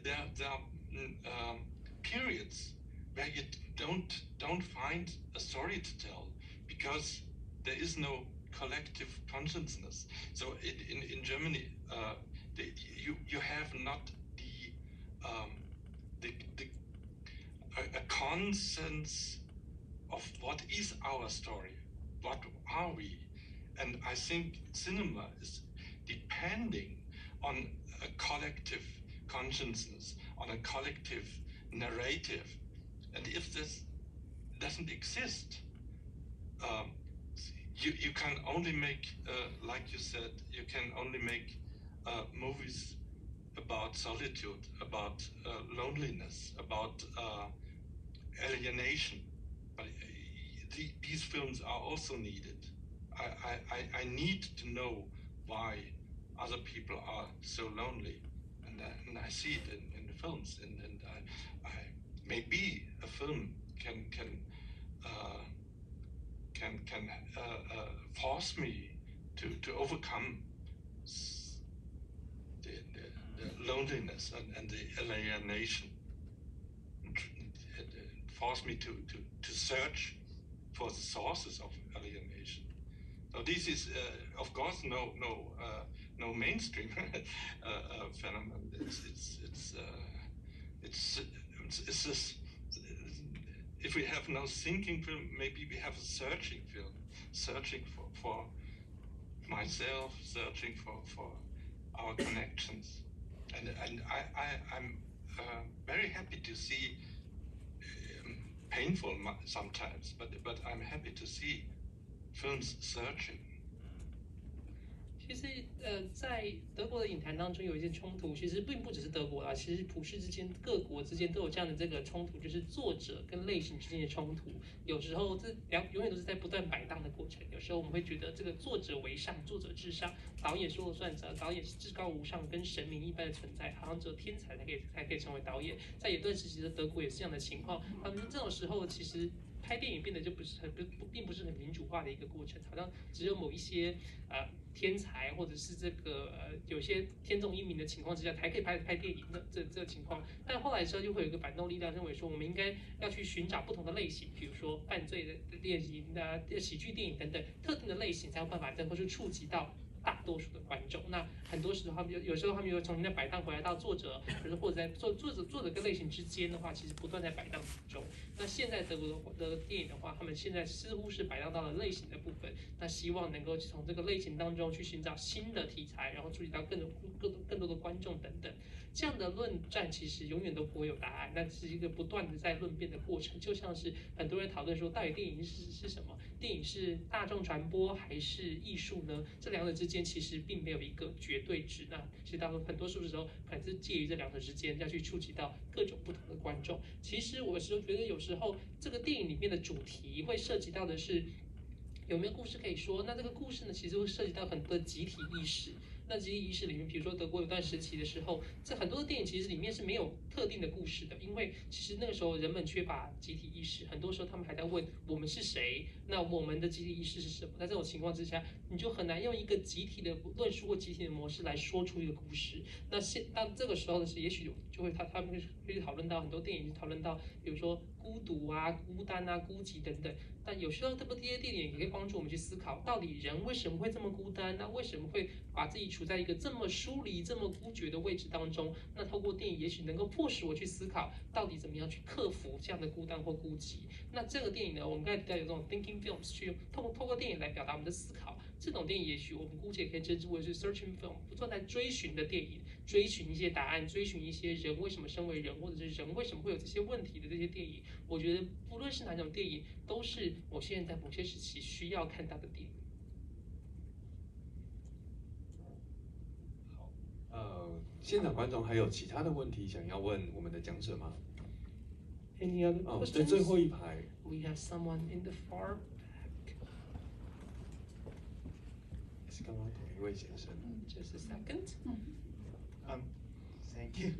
There are periods where you don't find a story to tell, because there is no collective consciousness. So in Germany, you have not a consensus of what is our story, what are we, and I think cinema is depending on a collective consciousness, on a collective narrative, and if this doesn't exist, you can only make, like you said, you can only make movies about solitude, about loneliness, about alienation. But these films are also needed. I need to know why other people are so lonely, and I see it in the films, and I maybe a film can force me to overcome the loneliness and the alienation, and force me to search for the sources of alienation. So this is, of course, no mainstream phenomenon. It's this. If we have no thinking film, maybe we have a searching film, searching for myself, searching for our connections. and I'm very happy to see, painful sometimes, but I'm happy to see films searching. 其实，在德国的影坛当中有一些冲突，其实并不只是德国啦，其实普世之间、各国之间都有这样的这个冲突，就是作者跟类型之间的冲突。有时候这永远都是在不断摆荡的过程。有时候我们会觉得这个作者为上，作者至上，导演说了算，导演是至高无上，跟神明一般的存在，好像只有天才才可以成为导演。在有段时期的德国也是这样的情况。这种时候其实。拍电影变得就并不是很民主化的一个过程，好像只有某一些天才或者是这个有些天纵英明的情况之下才可以拍电影的这个情况。但后来之后就会有一个反动力量认为说，我们应该要去寻找不同的类型，比如说犯罪的类型、喜剧电影等等特定的类型，才有办法能够去触及到大多数的观众。那很多时候有时候他们又重新再摆荡回来到作者，或者在作者跟类型之间的话，其实不断在摆荡中。那现在德国的电影的话，他们现在似乎是摆荡到了类型的部分，那希望能够从这个类型当中去寻找新的题材，然后触及到更多的观众等等。这样的论战其实永远都不会有答案，那是一个不断的在论辩的过程，就像是很多人讨论说，到底电影是什么？电影是大众传播还是艺术呢？这两者之间其实并没有一个绝对值。那其实很多时候可能是介于这两者之间，要去触及到各种不同的观众。其实我是觉得有时候这个电影里面的主题会涉及到的是有没有故事可以说。那这个故事呢，其实会涉及到很多集体意识。那集体意识里面，比如说德国有段时期的时候，在很多的电影其实里面是没有特定的故事的，因为其实那个时候人们缺乏集体意识，很多时候他们还在问我们是谁，那我们的集体意识是什么？在这种情况之下，你就很难用一个集体的论述或集体的模式来说出一个故事。那到这个时候的是，也许就会他们会讨论到很多电影，讨论到比如说孤独啊、孤单啊、孤寂等等。但有时候这些电影也可以帮助我们去思考，到底人为什么会这么孤单？那为什么会把自己处在一个这么疏离、这么孤绝的位置当中？那透过电影，也许能够迫使我去思考，到底怎么样去克服这样的孤单或孤寂。那这个电影呢，我们刚才提到有这种 thinking films， 去透过电影来表达我们的思考。这种电影也许我们姑且可以称之为是 searching film， 不断在追寻的电影，追寻一些答案，追寻一些人为什么身为人，或者是人为什么会有这些问题的这些电影。我觉得不论是哪种电影，都是某些人在某些时期需要看到的电影。好，现场观众还有其他的问题想要问我们的讲者吗？ Any other questions? 在最后一排。We have someone in the far back. 是刚刚同一位先生。Just a second. Thank you.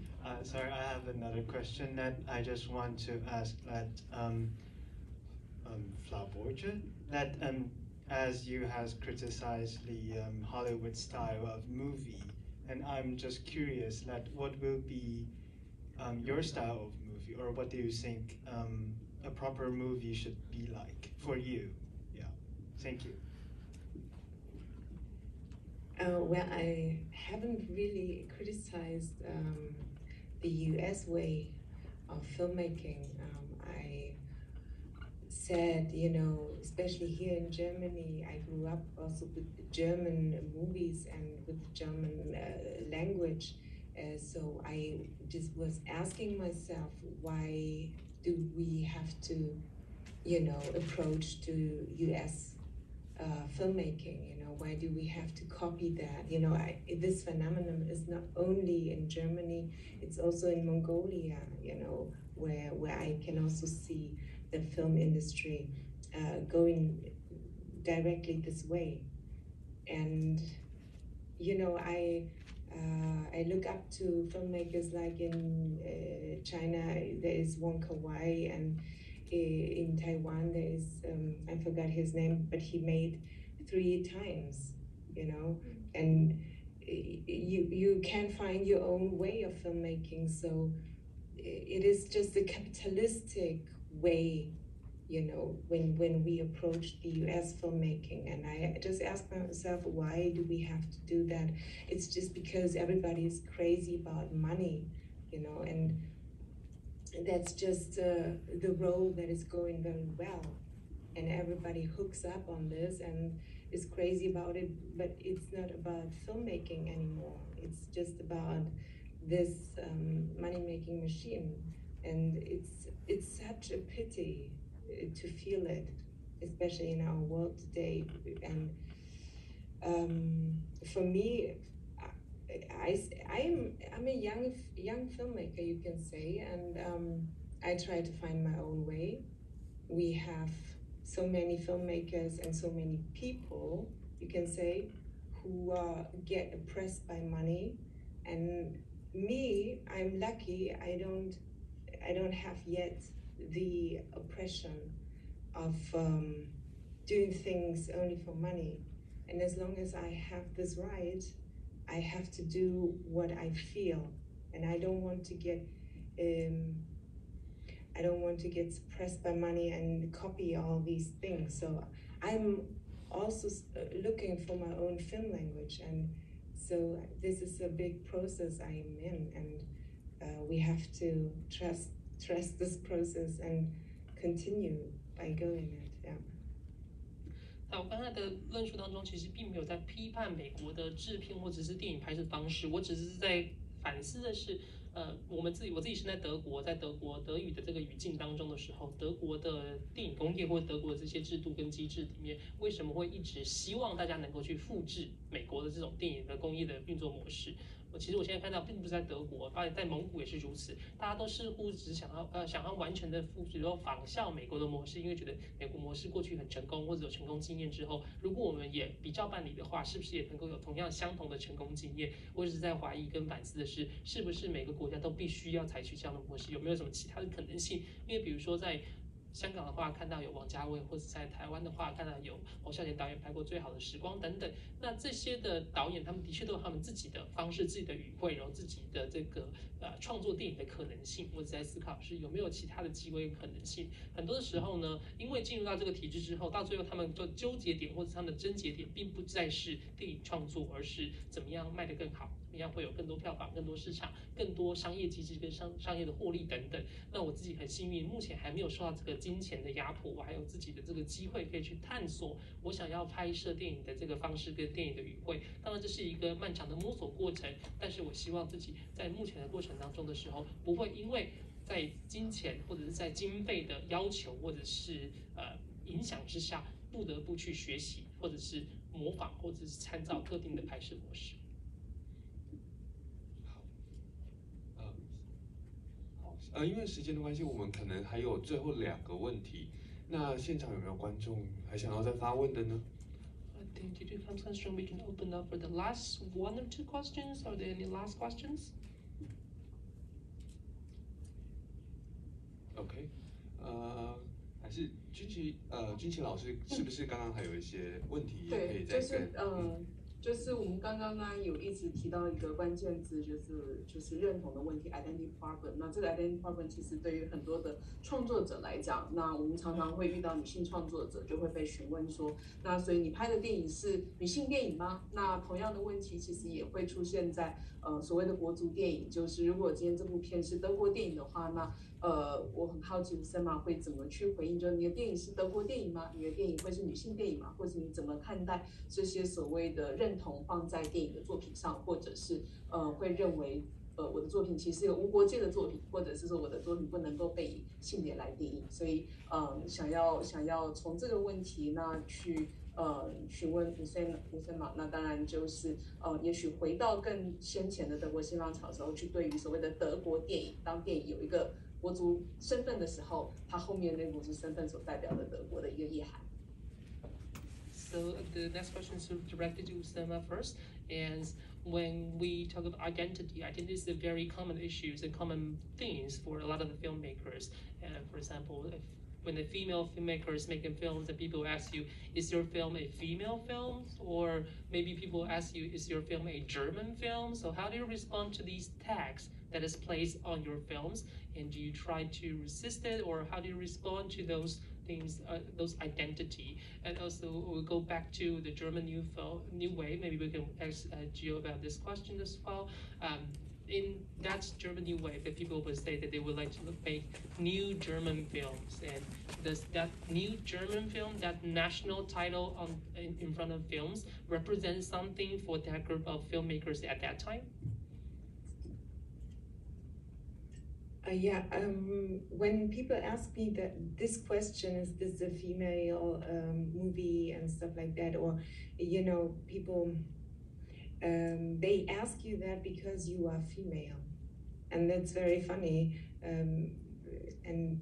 Sorry, I have another question that I just want to ask that Flaborge, that as you has criticized the Hollywood style of movie, and I'm just curious that what will be your style of movie, or what do you think a proper movie should be like for you? Yeah, thank you. Well, I haven't really criticized the US way of filmmaking. I said, you know, especially here in Germany, I grew up also with German movies and with German language. So I just was asking myself, why do we have to, you know, approach to US filmmaking? You know, why do we have to copy that? You know, this phenomenon is not only in Germany, it's also in Mongolia, you know, where I can also see the film industry going directly this way. And, you know, I look up to filmmakers like in China, there is Wong Kar-wai, and in Taiwan there is, I forgot his name, but he made 3 times, you know, and you can find your own way of filmmaking. So it is just a capitalistic way, you know, when we approach the US filmmaking. And I just ask myself, why do we have to do that? It's just because everybody is crazy about money, you know, and that's just the role that is going very well. And everybody hooks up on this and is crazy about it, but it's not about filmmaking anymore. It's just about this money-making machine, and it's such a pity to feel it, especially in our world today. And for me, I'm a young filmmaker, you can say, and I try to find my own way. We have so many filmmakers and so many people, you can say, who get oppressed by money. And me, I'm lucky. I don't have yet the oppression of doing things only for money. And as long as I have this right, I have to do what I feel, and I don't want to get suppressed by money and copy all these things. So I'm also looking for my own film language, and so this is a big process I am in, and we have to trust this process and continue by going it. Yeah. 那我刚才的论述当中，其实并没有在批判美国的制片或者是电影拍摄方式，我只是在反思的是，我自己身在德国，在德国德语的这个语境当中的时候，德国的电影工业或德国的这些制度跟机制里面，为什么会一直希望大家能够去复制美国的这种电影的工业的运作模式？其实我现在看到，并不是在德国，包括在蒙古也是如此，大家都似乎只想要完全的复制，然后仿效美国的模式，因为觉得美国模式过去很成功，或者有成功经验之后，如果我们也比照办理的话，是不是也能够有同样相同的成功经验？我只是在怀疑跟反思的是，是不是每个国家都必须要采取这样的模式？有没有什么其他的可能性？因为比如说在香港的话，看到有王家卫，或者在台湾的话，看到有侯孝贤导演拍过《最好的时光》等等。那这些的导演，他们的确都有他们自己的方式、自己的语汇，然后自己的这个创作电影的可能性。我只在思考是有没有其他的机会可能性。很多的时候呢，因为进入到这个体制之后，到最后他们的纠结点或者他们的症结点，并不再是电影创作，而是怎么样卖得更好。怎么样会有更多票房、更多市场、更多商业机制跟商业的获利等等。那我自己很幸运，目前还没有受到这个金钱的压迫，我还有自己的这个机会可以去探索我想要拍摄电影的这个方式跟电影的语汇。当然这是一个漫长的摸索过程，但是我希望自己在目前的过程当中的时候，不会因为在金钱或者是在经费的要求或者是影响之下，不得不去学习或者是模仿或者是参照特定的拍摄模式。因为时间的关系，我们可能还有最后2个问题。那现场有没有观众还想要再发问的呢？ I think due to time constraint, we can open up for the last 1 or 2 questions. Are there any last questions? OK， 还是君琪老师，是不是刚刚还有一些问题也可以再跟？就是我们刚刚呢有一直提到一个关键字，就是认同的问题 ，identity problem。那这个 identity problem 其实对于很多的创作者来讲，那我们常常会遇到女性创作者就会被询问说，那所以你拍的电影是女性电影吗？那同样的问题其实也会出现在所谓的国族电影，就是如果今天这部片是德国电影的话，那我很好奇Selma会怎么去回应，就是你的电影是德国电影吗？你的电影会是女性电影吗？或者你怎么看待这些所谓的认同放在电影的作品上，或者是会认为我的作品其实是一个无国界的作品，或者是说我的作品不能够被以性别来定义，所以想要从这个问题那去询问Selma，那当然就是也许回到更先前的德国新浪潮的时候，去对于所谓的德国电影，当电影有一个国族身份的时候，它后面那个国族身份所代表的德国的一个意涵。So the next question is directed to Selma first, and when we talk about identity is a very common issues and common themes for a lot of the filmmakers. And for example, when the female filmmaker is making films and people ask you, is your film a female film? Or maybe people ask you, is your film a German film? So how do you respond to these tags that is placed on your films? And do you try to resist it, or how do you respond to those things, those identity? And also we'll go back to the German new wave. Maybe we can ask Gio about this question as well. In that German new wave, that people would say that they would like to make new German films, and does that new German film, that national title in front of films, represent something for that group of filmmakers at that time? Yeah, when people ask me this question, is this a female movie and stuff like that, or people they ask you that because you are female, and that's very funny. And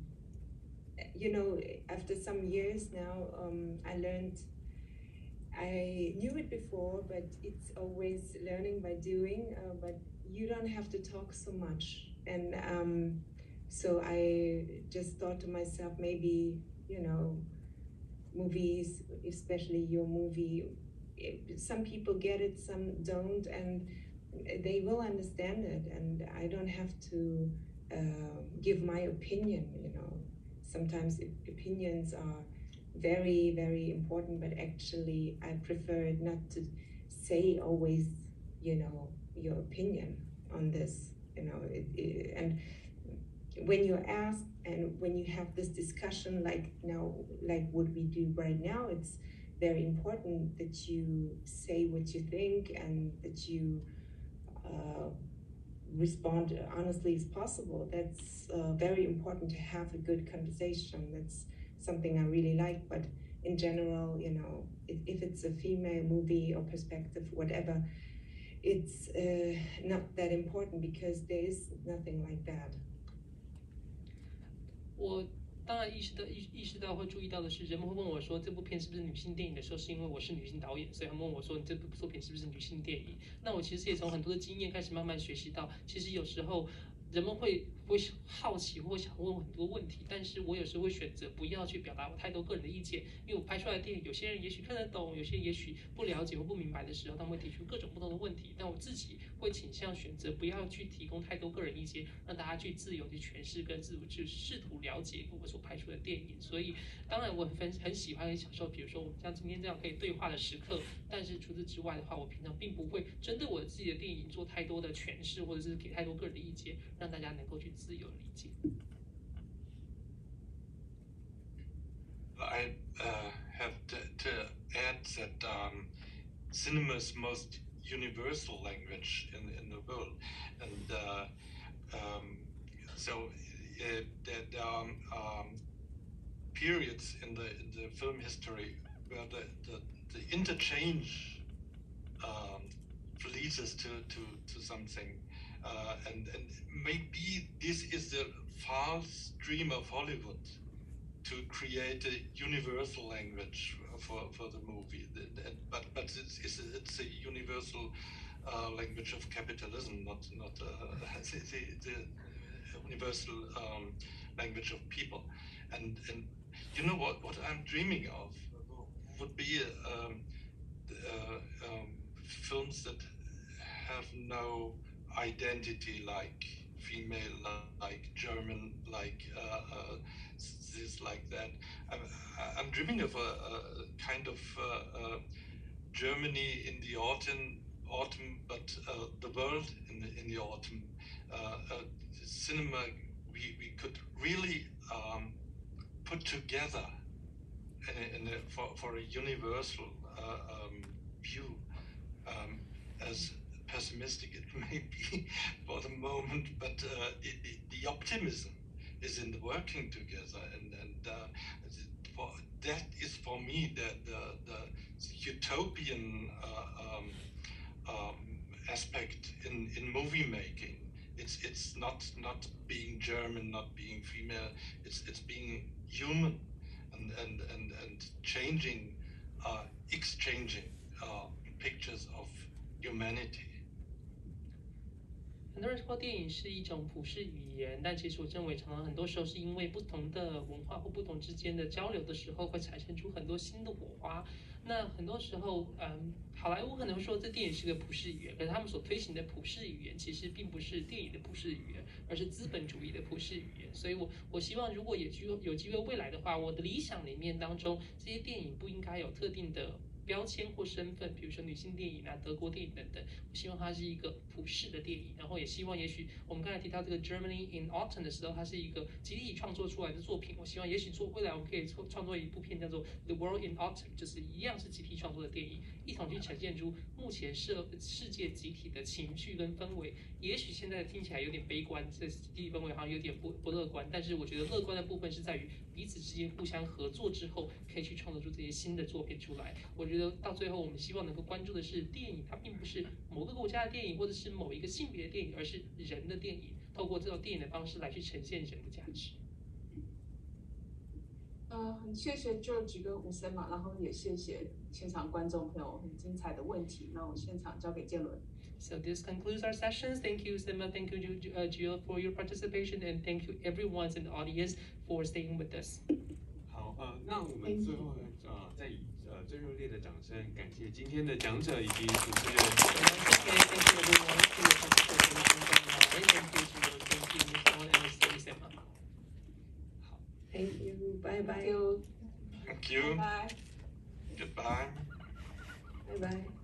after some years now, I learned. I knew it before, but it's always learning by doing. But you don't have to talk so much. And so I just thought to myself, maybe, movies, especially your movie, some people get it, some don't, and they will understand it, and I don't have to give my opinion, Sometimes opinions are very, very important, but actually I prefer not to say always, your opinion on this, and when you're asked and when you have this discussion like what we do right now, it's very important that you say what you think and that you respond honestly as possible. That's very important to have a good conversation. That's something I really like, but in general, if it's a female movie or perspective, whatever, it's not that important because there is nothing like that. 我当然意识到会注意到的是，人们会问我说这部片是不是女性电影的时候，是因为我是女性导演，所以他们问我说你这部作品是不是女性电影？那我其实也从很多的经验开始慢慢学习到，其实有时候人们会好奇或想问很多问题，但是我有时候会选择不要去表达我太多个人的意见，因为我拍出来的电影，有些人也许看得懂，有些人也许不了解或不明白的时候，他们会提出各种不同的问题。但我自己会倾向选择不要去提供太多个人意见，让大家去自由去诠释跟自我去试图了解我所拍出的电影。所以当然我很喜欢很享受，比如说我们像今天这样可以对话的时刻。但是除此之外的话，我平常并不会针对我自己的电影做太多的诠释，或者是给太多个人的意见，让大家能够去自由理解。I have to add that cinema's most universal language in the world, and so there are periods in the film history where the interchange leads us to something, and maybe this is the false dream of Hollywood, to create a universal language for the movie, but it's a universal language of capitalism, not the universal language of people, and what I'm dreaming of would be films that have no identity, like female, like German, like this, like that. I'm dreaming of a kind of Germany in the autumn, but the world in the autumn. Cinema we could really put together for a universal view. As pessimistic it may be for the moment, but the optimism is in the working together, and that is for me the utopian aspect in movie making. It's not being German, not being female. It's being human and changing, exchanging pictures of humanity. 很多人说电影是一种普世语言，但其实我认为常常很多时候是因为不同的文化或不同之间的交流的时候，会产生出很多新的火花。那很多时候，好莱坞可能会说这电影是个普世语言，可是他们所推行的普世语言其实并不是电影的普世语言，而是资本主义的普世语言。所以我希望如果有机会未来的话，我的理想里面当中，这些电影不应该有特定的标签或身份，比如说女性电影啊、德国电影等等。我希望它是一个普世的电影，然后也希望也许我们刚才提到这个 Germany in Autumn 的时候，它是一个集体创作出来的作品。我希望也许未来我们可以创作一部片叫做 The World in Autumn， 就是一样是集体创作的电影，一同去呈现出目前世界集体的情绪跟氛围。也许现在听起来有点悲观，这集体氛围好像有点不乐观，但是我觉得乐观的部分是在于彼此之间互相合作之后，可以去创造出这些新的作品出来。我觉得到最后，我们希望能够关注的是电影，它并不是某个国家的电影，或者是某一个性别的电影，而是人的电影，透过这种电影的方式来去呈现人的价值。很谢谢 George 跟吴森嘛，然后也谢谢现场观众朋友很精彩的问题。那我现场交给建伦。So this concludes our sessions. Thank you, Sima. Thank you, Gio, for your participation, and thank you everyone in the audience for staying with us. 好，那我们最后再以最热烈的掌声感谢今天的讲者以及主持人。Thank you everyone for your participation tonight. Thank you, Gio. Thank you, Michelle, and Sima. 好 Thank you. Bye bye. Thank you. Bye. Goodbye. Bye bye.